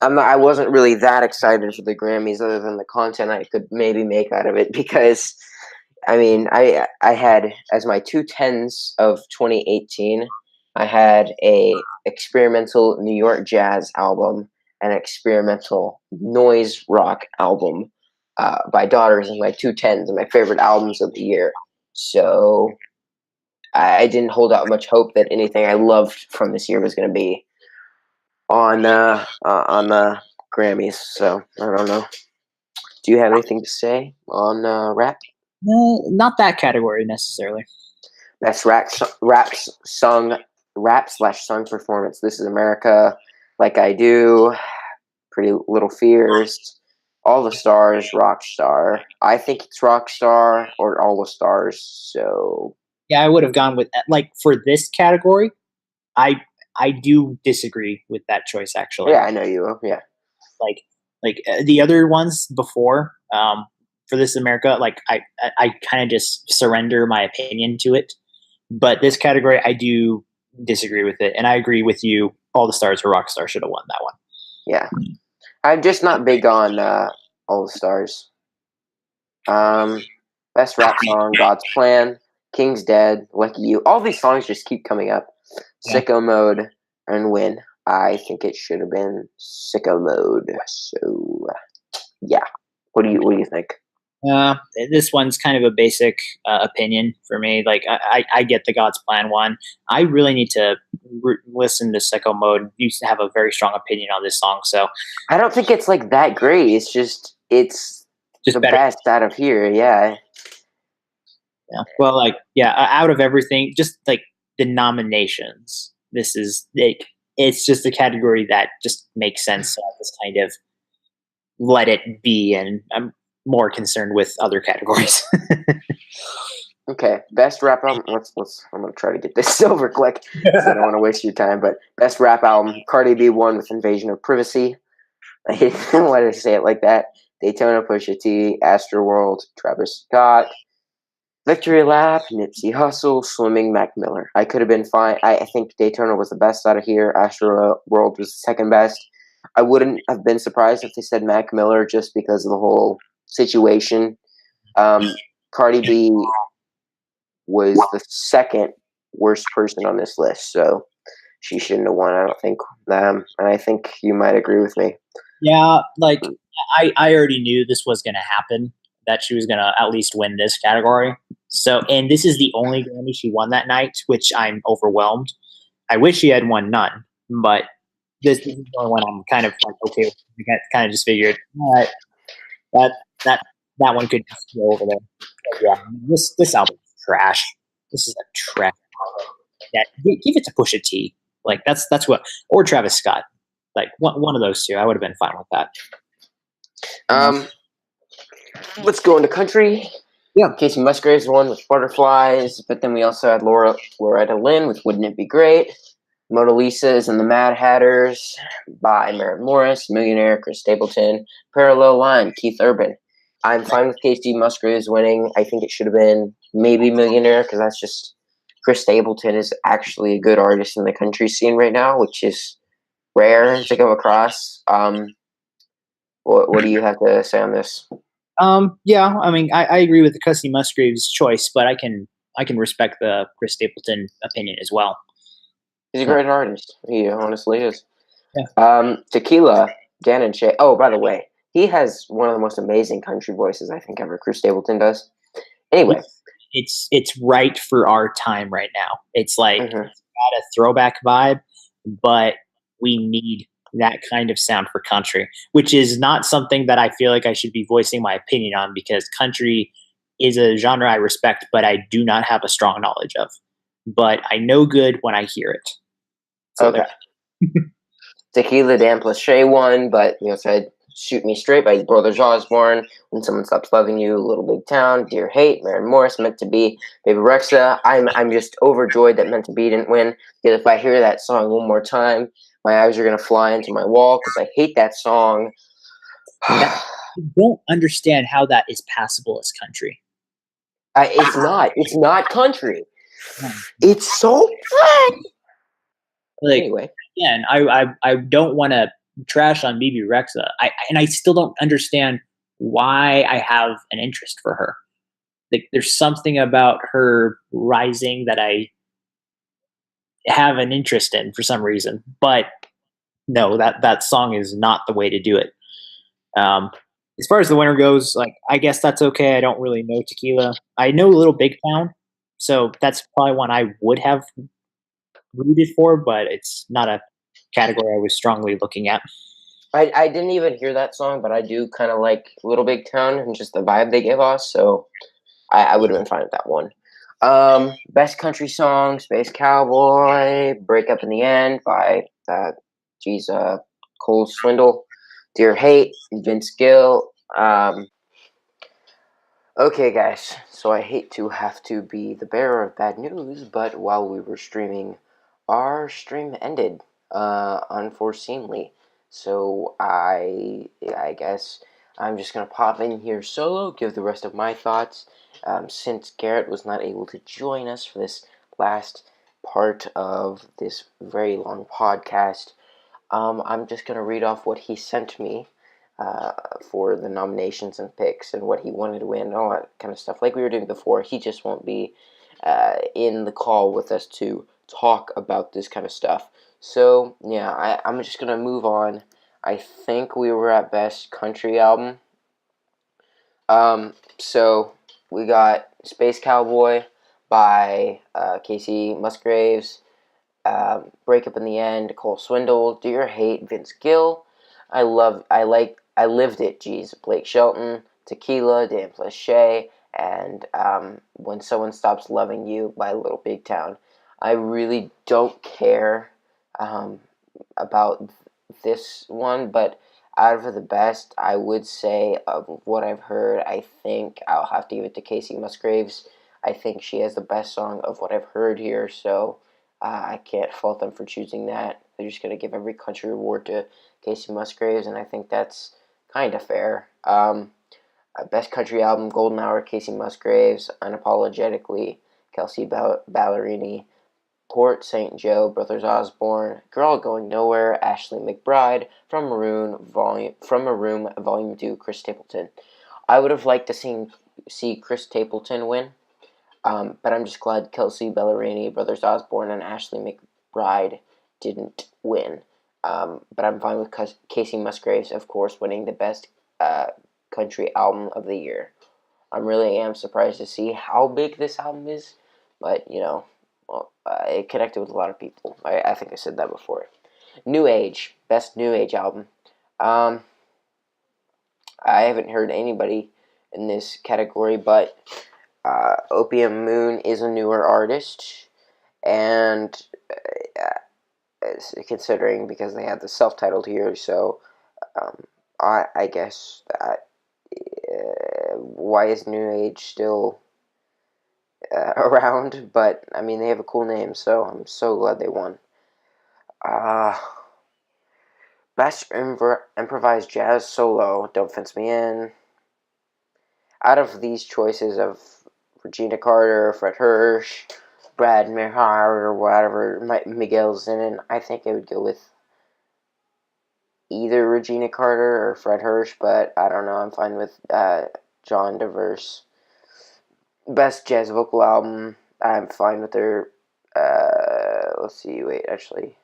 I wasn't really that excited for the Grammys other than the content I could maybe make out of it because I mean I had as my two tens of 2018. I had a experimental New York jazz album and an experimental noise rock album by Daughters and my two tens and my favorite albums of the year. So I didn't hold out much hope that anything I loved from this year was going to be on the Grammys. So I don't know. Do you have anything to say on rap?
no, not that category necessarily.
Best rap slash song performance. This is America, Like I Do, Pretty Little Fears, All the Stars, Rockstar. I think it's Rockstar or All the Stars. So
Yeah, I would have gone with like for this category. I I do disagree with that choice actually.
yeah, I know you will. Yeah,
Like the other ones before for this America, like I kind of just surrender my opinion to it. But this category, I do disagree with it, and I agree with you. All the Stars or Rockstar should have won that one.
yeah. I'm just not big on All the Stars. Um, Best rap song, God's Plan, King's Dead, Lucky You. All these songs just keep coming up.
Yeah.
Sicko Mode and Win. I think it should have been Sicko Mode. So yeah. What do you think?
Uh, this one's kind of a basic opinion for me. Like I get the God's Plan one. I really need to listen to Sicko Mode. You used to have a very strong opinion on this song, so
I don't think it's like that great. It's just it's
just
the
better.
best out of here. Yeah.
Yeah. Well, like yeah, out of everything, just like the nominations, this is like it's just a category that just makes sense. So I just kind of let it be, and I'm more concerned with other categories.
Okay. Best rap album. Let's. I'm gonna try to get this over quick because I don't want to waste your time. But best rap album. Cardi B won with Invasion of Privacy. I hate why did I say it like that? Daytona, Pusha T, Astroworld, Travis Scott, Victory Lap, Nipsey Hussle, Swimming, Mac Miller. I could have been fine. I think Daytona was the best out of here. Astroworld was the second best. I wouldn't have been surprised if they said Mac Miller just because of the whole situation. Cardi B was the second worst person on this list, so she shouldn't have won. I don't think. And I think you might agree with me.
Yeah, like I already knew this was going to happen, that she was going to at least win this category. So, and this is the only Grammy she won that night, which I'm overwhelmed. I wish she had won none, but this is the only one I'm kind of like okay with. I kind of just figured that that that one could just go over there. But yeah, this album is trash. This is a trash album. Yeah, give it to Pusha T. Like that's what, or Travis Scott. Like one of those two, I would have been fine with that.
Let's go into country.
Yeah.
Casey Musgraves won with Butterflies, but then we also had Loretta Lynn with Wouldn't It Be Great? Mona Lisa's and the Mad Hatters by Maren Morris, Millionaire, Chris Stapleton, Parallel Line, Keith Urban. I'm fine with Casey Musgraves winning. I think it should have been maybe Millionaire because that's just Chris Stapleton is actually a good artist in the country scene right now, which is rare to come across. What do you have to say on this?
Yeah, I mean, I agree with the Casey Musgraves choice, but I can respect the Chris Stapleton opinion as well.
He's a great artist. He honestly is.
Yeah.
Tequila, Dan and Shay. Oh, by the way, he has one of the most amazing country voices I think ever. Chris Stapleton does. Anyway,
it's right for our time right now. It's like
Mhm.
it's got a throwback vibe, but we need that kind of sound for country, which is not something that I feel like I should be voicing my opinion on because country is a genre I respect, but I do not have a strong knowledge of. But I know good when I hear it. So
Okay.
there.
Tequila Dan plus Shay won, but said Shoot Me Straight by Brothers Osborne, When Someone Stops Loving You, Little Big Town, Dear Hate, Maren Morris, Meant to Be, Baby Rexha. I'm just overjoyed that Meant to Be didn't win, because if I hear that song one more time, my eyes are gonna fly into my wall because I hate that song.
I don't understand how that is passable as country.
It's not. It's not country.
Um,
It's so bad.
Like,
Anyway,
again, I don't want to trash on BB Rexa. And I still don't understand why I have an interest for her. Like, there's something about her rising that I have an interest in for some reason. But no, that song is not the way to do it. Um, as far as the winner goes, like, I guess that's okay. I don't really know Tequila. I know Little Big Town, so that's probably one I would have rooted for, but it's not a category I was strongly looking at.
I didn't even hear that song, but I do kind of like Little Big Town and just the vibe they give us, so I would have been fine with that one. Best country song, Space Cowboy, Break Up in the End by, Cole Swindle, Dear Hate, Vince Gill. Okay, guys, so I hate to have to be the bearer of bad news, but while we were streaming, our stream ended, unforeseemly. So I guess I'm just gonna pop in here solo, give the rest of my thoughts. Since Garrett was not able to join us for this last part of this very long podcast, I'm just gonna read off what he sent me for the nominations and picks and what he wanted to win, all that kind of stuff. Like we were doing before, he just won't be in the call with us to talk about this kind of stuff. So yeah, I'm just gonna move on. I think we were at best country album. So we got Space Cowboy by Casey Musgraves. Break Up in the End, Cole Swindle, Do Your Hate, Vince Gill, I Lived It, geez, Blake Shelton, Tequila, Dan plus Shay, and When Someone Stops Loving You by Little Big Town. I really don't care about this one, but out of the best, I would say of what I've heard, I think I'll have to give it to Casey Musgraves. I think she has the best song of what I've heard here, so I can't fault them for choosing that. They're just going to give every country award to Casey Musgraves, and I think that's kind of fair. Best country album, Golden Hour, Casey Musgraves, Unapologetically, Kelsey Ballerini, Port St. Joe, Brothers Osborne, Girl Going Nowhere, Ashley McBride, From a Room, Volume 2, Chris Stapleton. I would have liked to see Chris Stapleton win. But I'm just glad Kelsey Ballerini, Brothers Osborne, and Ashley McBride didn't win. But I'm fine with Casey Musgraves, of course, winning the best country album of the year. I really am surprised to see how big this album is, but it connected with a lot of people. I think I said that before. New Age, best New Age album. I haven't heard anybody in this category, but Opium Moon is a newer artist, and considering because they have the self-titled here, so I guess that why is New Age still around? But I mean, they have a cool name, so I'm so glad they won. Uh, Best improvised jazz solo, Don't Fence Me In. Out of these choices of Regina Carter, Fred Hirsch, Brad Mehar, or whatever Miguel Zennin, I think I would go with either Regina Carter or Fred Hirsch, but I don't know. I'm fine with John Diverse. Best jazz vocal album, I'm fine with their. Let's see. Wait, actually,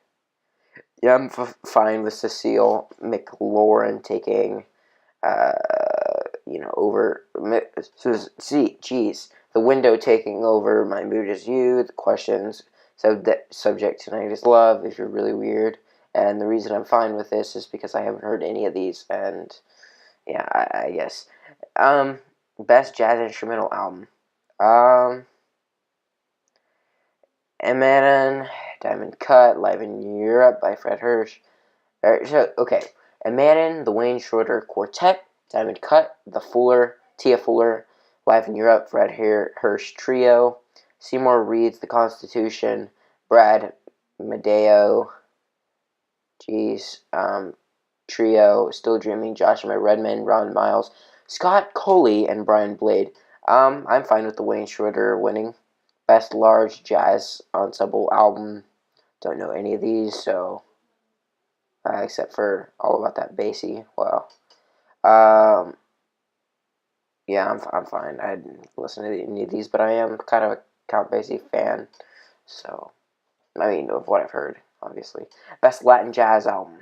yeah, I'm fine with Cecile McLaurin taking over. See, geez, the window taking over. My mood is you. The questions. Subject tonight is love. If you're really weird, and the reason I'm fine with this is because I haven't heard any of these, and yeah, I guess. Best jazz instrumental album. Um, Eminem, Diamond Cut, Live in Europe by Fred Hirsch. Okay, Eminem, the Wayne Shorter Quartet, Diamond Cut, Tia Fuller, Live in Europe, Fred Hirsch Trio, Seymour Reed's The Constitution, Brad Medeo, Trio, Still Dreaming, Joshua Redman, Ron Miles, Scott Coley, and Brian Blade. I'm fine with the Wayne Shorter winning. Best Large Jazz Ensemble Album. Don't know any of these, so except for All About That Bassy. Well, um, yeah, I'm fine. I didn't listen to any of these, but I am kind of a Count Basie fan, so I mean of what I've heard, obviously. Best Latin Jazz Album.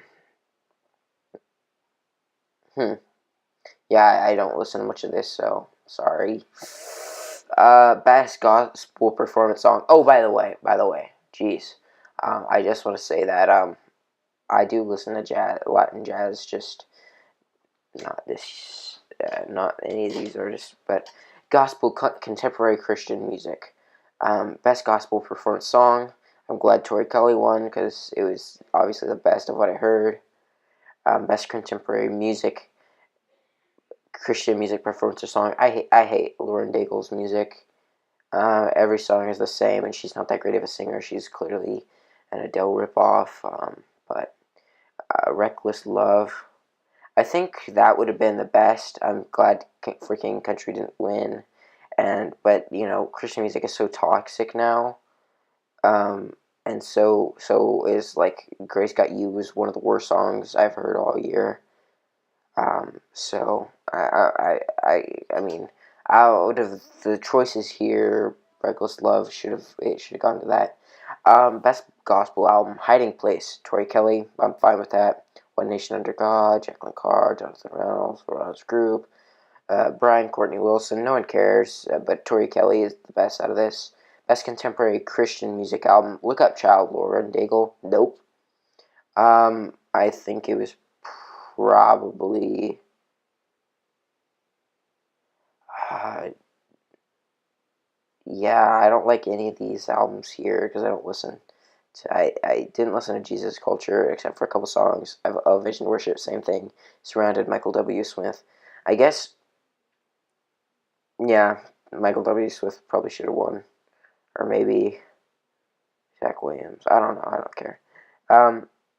Hmm. Yeah, I don't listen to much of this, so sorry. Best Gospel Performance Song. Oh, by the way, jeez. I just want to say that I do listen to Latin jazz, just not any of these artists, but gospel contemporary Christian music. Best gospel performance song. I'm glad Tori Kelly won because it was obviously the best of what I heard. Best contemporary music, Christian music performance or song. I hate Lauren Daigle's music. Every song is the same, and she's not that great of a singer. She's clearly an Adele ripoff. But Reckless Love. I think that would have been the best. I'm glad freaking country didn't win, but Christian music is so toxic now, and so is like Grace Got You was one of the worst songs I've heard all year. So I mean, out of the choices here, Reckless Love should have gone to that. Best gospel album, Hiding Place, Tori Kelly. I'm fine with that. One Nation Under God, Jacqueline Carr, Jonathan Reynolds Group, Brian Courtney Wilson. No one cares, but Tori Kelly is the best out of this. Best contemporary Christian music album, Look Up Child, Lauren Daigle. Nope. I think it was probably uh, yeah, I don't like any of these albums here because I don't listen to. I didn't listen to Jesus Culture except for a couple songs. Of Vision Worship, same thing. Surrounded, Michael W. Smith. I guess, yeah, Michael W. Smith probably should have won. Or maybe Zach Williams. I don't know. I don't care.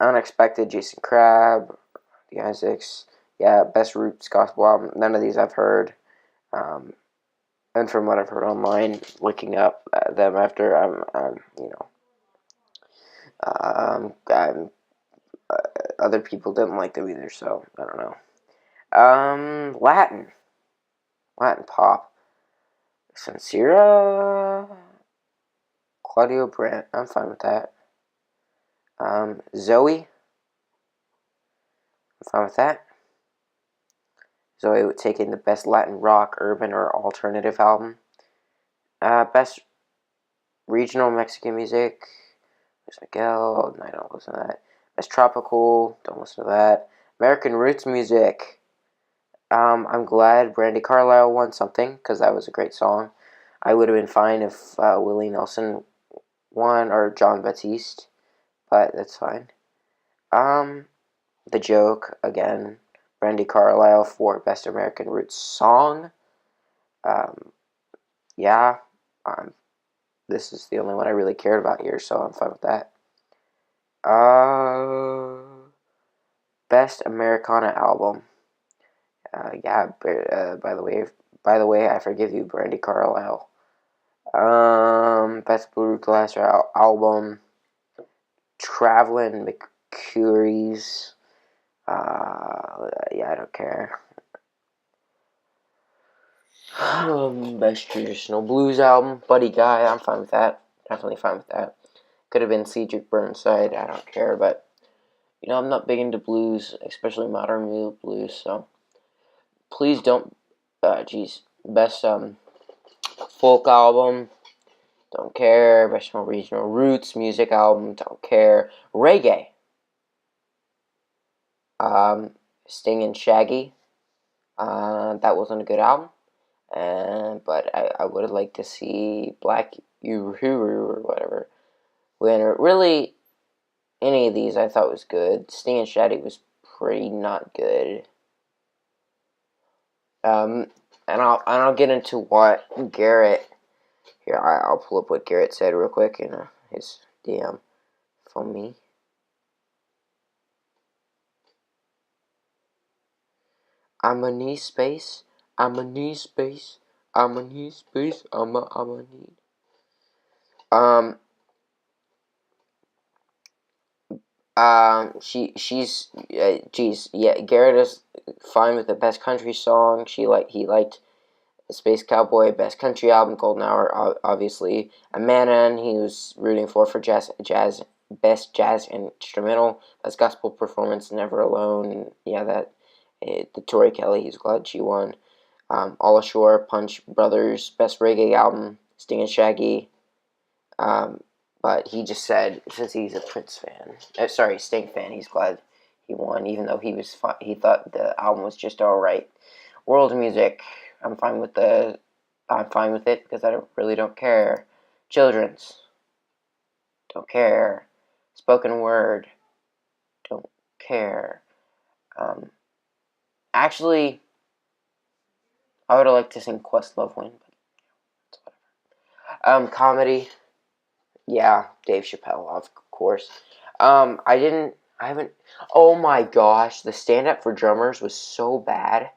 Unexpected, Jason Crabb, The Isaacs. Yeah, Best Roots Gospel Album. None of these I've heard. Um, and from what I've heard online, looking up them after, I'm other people didn't like them either, so I don't know. Latin pop, Sincera, Claudio Brandt. I'm fine with that. Zoe, I'm fine with that. Zoe would take in the best Latin rock, urban, or alternative album. Best regional Mexican music, Luis Miguel. I don't listen to that. Best tropical. Don't listen to that. American roots music. I'm glad Brandy Carlisle won something because that was a great song. I would have been fine if Willie Nelson won or John Batiste, but that's fine. Um, The Joke again. Brandy Carlisle for Best American Roots Song. Um, yeah, this is the only one I really cared about here, so I'm fine with that. Best Americana Album. Yeah. By the way, I forgive you, Brandy Carlisle. Best Blue Glass Album. Traveling McCurry's. Yeah, I don't care. Best Traditional Blues Album. Buddy Guy. I'm fine with that. Definitely fine with that. Could have been Cedric Burnside. I don't care, but I'm not big into blues, especially modern blues. So please don't. Best folk album. Don't care. Best regional roots music album. Don't care. Reggae. Sting and Shaggy. That wasn't a good album. But I would have liked to see Black Uhuru or whatever winner. Really, any of these I thought was good. Sting and Shady was pretty not good. And I'll get into what Garrett here. I'll pull up what Garrett said real quick in his DM from me. I'm a need space. I'm a need space. I'm a need space. I'm a need. Geez, yeah. Garrett is fine with the best country song. He liked Space Cowboy, best country album, Golden Hour, obviously. Amanda, he was rooting for best jazz instrumental, best gospel performance, Never Alone. Yeah, the Tori Kelly, he's glad she won. All Ashore, Punch Brothers, best reggae album, Sting and Shaggy. But he just said, since he's a Prince fan, Sting fan, he's glad he won, even though he thought the album was just alright. World music, I'm fine with it because I really don't care. Children's, don't care. Spoken word, don't care. Actually, I would have liked to sing Questlove win, but it's whatever. Comedy, yeah, Dave Chappelle, of course. I haven't. Oh my gosh, the stand up for drummers was so bad.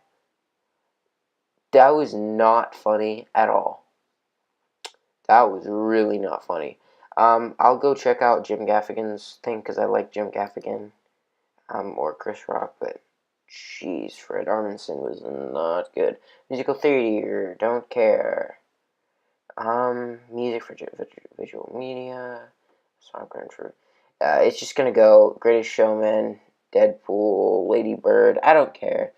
That was not funny at all. That was really not funny. I'll go check out Jim Gaffigan's thing because I like Jim Gaffigan, or Chris Rock, but jeez, Fred Armisen was not good. Musical theater, don't care. Music for visual media, song country. It's just gonna go Greatest Showman, Deadpool, Lady Bird. I don't care.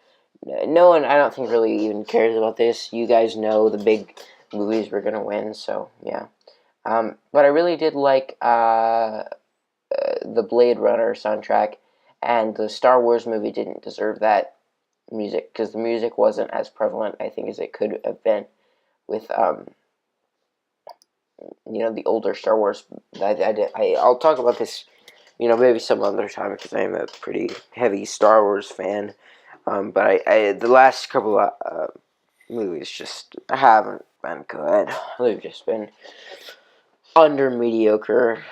No one, I don't think, really even cares about this. You guys know the big movies were gonna win, so yeah. But I really did like the Blade Runner soundtrack, and the Star Wars movie didn't deserve that music because the music wasn't as prevalent, I think, as it could have been with the older Star Wars. I'll talk about this, maybe some other time because I am a pretty heavy Star Wars fan. But the last couple of movies just haven't been good. They've just been under mediocre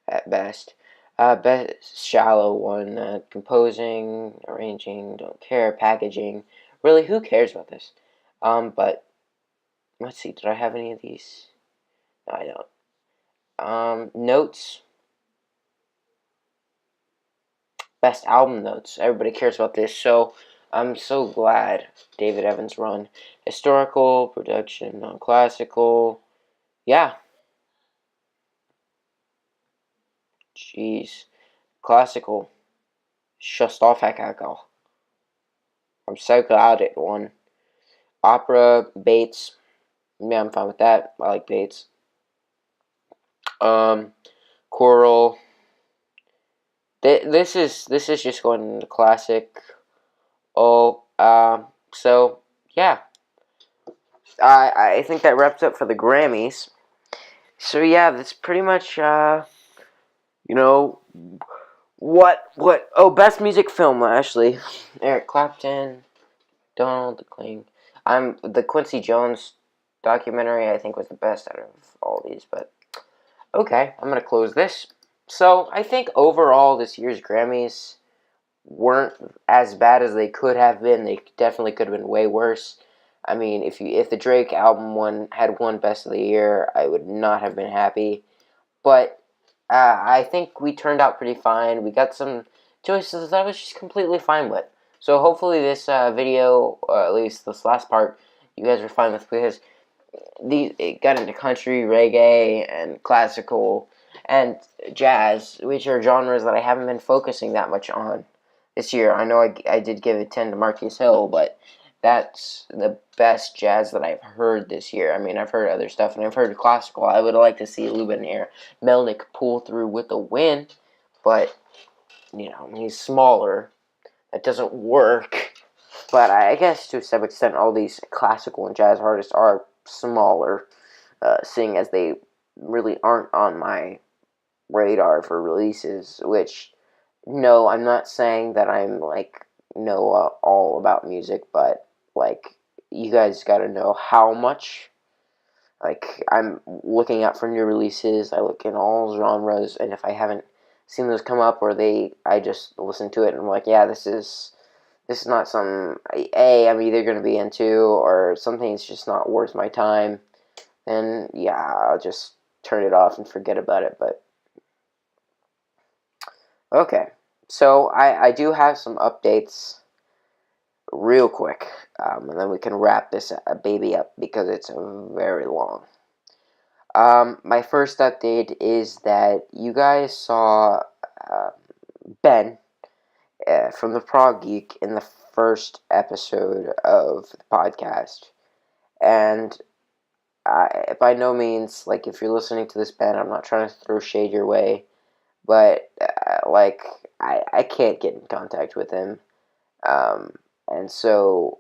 at best. Best shallow one, composing, arranging, don't care, packaging. Really, who cares about this? But let's see, did I have any of these? No, I don't. Notes. Best album notes. Everybody cares about this, so I'm so glad David Evans won. Historical, production, non-classical. Yeah. Jeez. Classical. Shostakovich. I'm so glad it won. Opera, Bates. Yeah, I'm fine with that. I like Bates. Choral. This is just going into classic. So yeah, I think that wraps up for the Grammys. So yeah, that's pretty much what. Oh, best music film actually. Eric Clapton, Donald McLean. The Quincy Jones documentary, I think, was the best out of all these. But okay, I'm gonna close this. So I think overall this year's Grammys weren't as bad as they could have been. They definitely could have been way worse. I mean, if the Drake album had won Best of the Year, I would not have been happy. But I think we turned out pretty fine. We got some choices that I was just completely fine with. So hopefully this video, or at least this last part, you guys are fine with, because it got into country, reggae, and classical, and jazz, which are genres that I haven't been focusing that much on this year. I know I did give a 10 to Marcus Hill, but that's the best jazz that I've heard this year. I mean, I've heard other stuff, and I've heard classical. I would like to see Lubomir Melnick pull through with a win, but, he's smaller. That doesn't work. But I guess to some extent, all these classical and jazz artists are smaller, seeing as they really aren't on my radar for releases. Which, no, I'm not saying that I'm like know all about music, but like you guys got to know how much. Like I'm looking out for new releases. I look in all genres, and if I haven't seen those come up, or I just listen to it and I'm like, yeah, this is not some I'm either going to be into, or something's just not worth my time. Then yeah, I'll just turn it off and forget about it. But okay, so I do have some updates real quick, and then we can wrap this baby up because it's very long. My first update is that you guys saw uh, Ben from the Prog Geek in the first episode of the podcast, and by no means, like, if you're listening to this, Ben, I'm not trying to throw shade your way, but like I can't get in contact with him, um, and so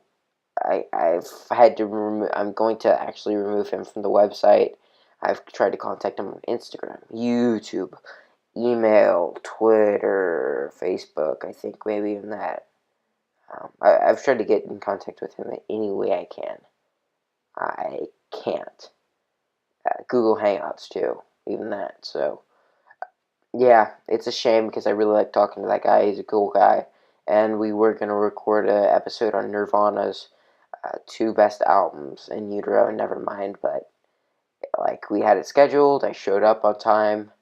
I've had to I'm going to actually remove him from the website. I've tried to contact him on Instagram, YouTube, email, Twitter, Facebook. I think maybe even that. I've tried to get in contact with him any way I can. I can't. Google Hangouts too, even that. So yeah, it's a shame because I really like talking to that guy. He's a cool guy, and we were gonna record an episode on Nirvana's two best albums, In Utero and Nevermind, but like we had it scheduled. I showed up on time.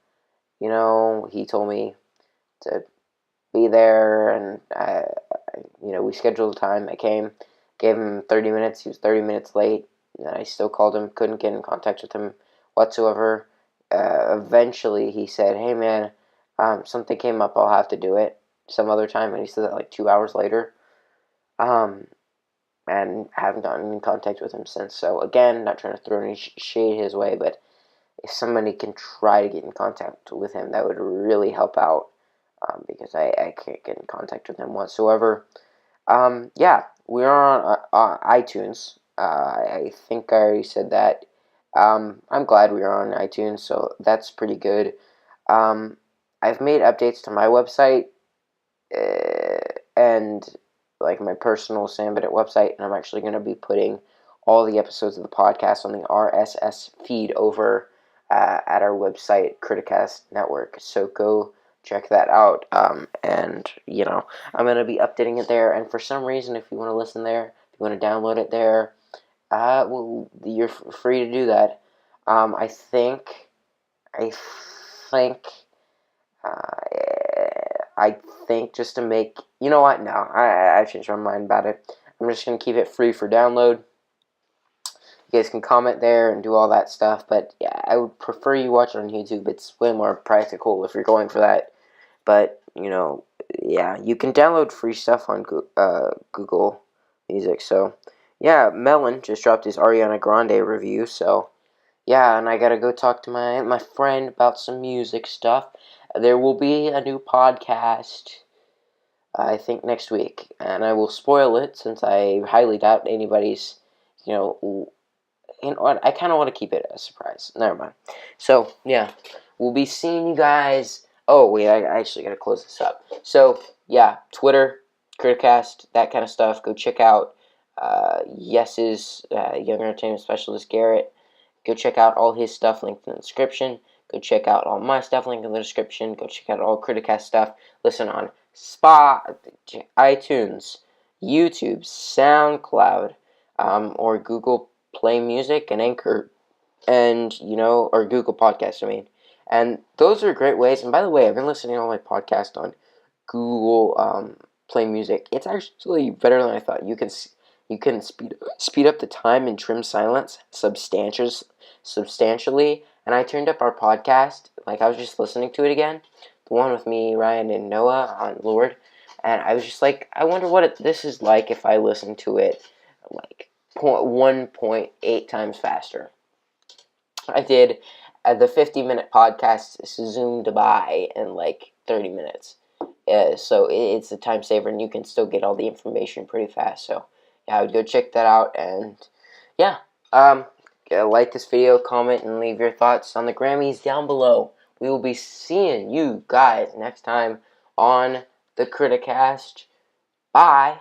He told me to be there, and we scheduled the time. I came, gave him 30 minutes. He was 30 minutes late, and I still called him. Couldn't get in contact with him whatsoever. Eventually, he said, "Hey, man, something came up. I'll have to do it some other time." And he said that like 2 hours later. Um, and haven't gotten in contact with him since. So again, not trying to throw any shade his way, but if somebody can try to get in contact with him, that would really help out, because I can't get in contact with him whatsoever. Yeah, we're on iTunes. I think I already said that. I'm glad we are on iTunes, so that's pretty good. Um, I've made updates to my website, and like my personal Sam Bennett website, and I'm actually going to be putting all the episodes of the podcast on the RSS feed over at our website, Criticast Network. So go check that out. And I'm going to be updating it there. And for some reason, if you want to listen there, if you want to download it there, well, you're free to do that. I think. I think just to make, you know what? No, I changed my mind about it. I'm just gonna keep it free for download. You guys can comment there and do all that stuff, but yeah, I would prefer you watch it on YouTube. It's way more practical if you're going for that. But yeah, you can download free stuff on Google Music. So yeah, Melon just dropped his Ariana Grande review. So yeah, and I gotta go talk to my friend about some music stuff. There will be a new podcast, I think, next week, and I will spoil it since I highly doubt anybody's, you know, I kind of want to keep it a surprise. Never mind. So, yeah, we'll be seeing you guys. Oh, wait, I actually gotta close this up. So, yeah, Twitter, Criticast, that kind of stuff. Go check out Yes's Young Entertainment Specialist, Garrett. Go check out all his stuff linked in the description. Go check out all my stuff linked in the description. Go check out all Criticast stuff. Listen on iTunes, YouTube, SoundCloud, or Google Play Music and Anchor, and or Google Podcasts. I mean, and those are great ways. And by the way, I've been listening to all my podcasts on Google Play Music. It's actually better than I thought. You can speed up the time and trim silence substantially. And I turned up our podcast, like I was just listening to it again, the one with me, Ryan, and Noah on Lord, and I was just like, I wonder what this is like if I listen to it like 1.8 times faster. I did the 50-minute podcast zoomed by in like 30 minutes. So it's a time saver, and you can still get all the information pretty fast. So yeah, I would go check that out. And yeah, like this video, comment, and leave your thoughts on the Grammys down below. We will be seeing you guys next time on the Criticast. Bye.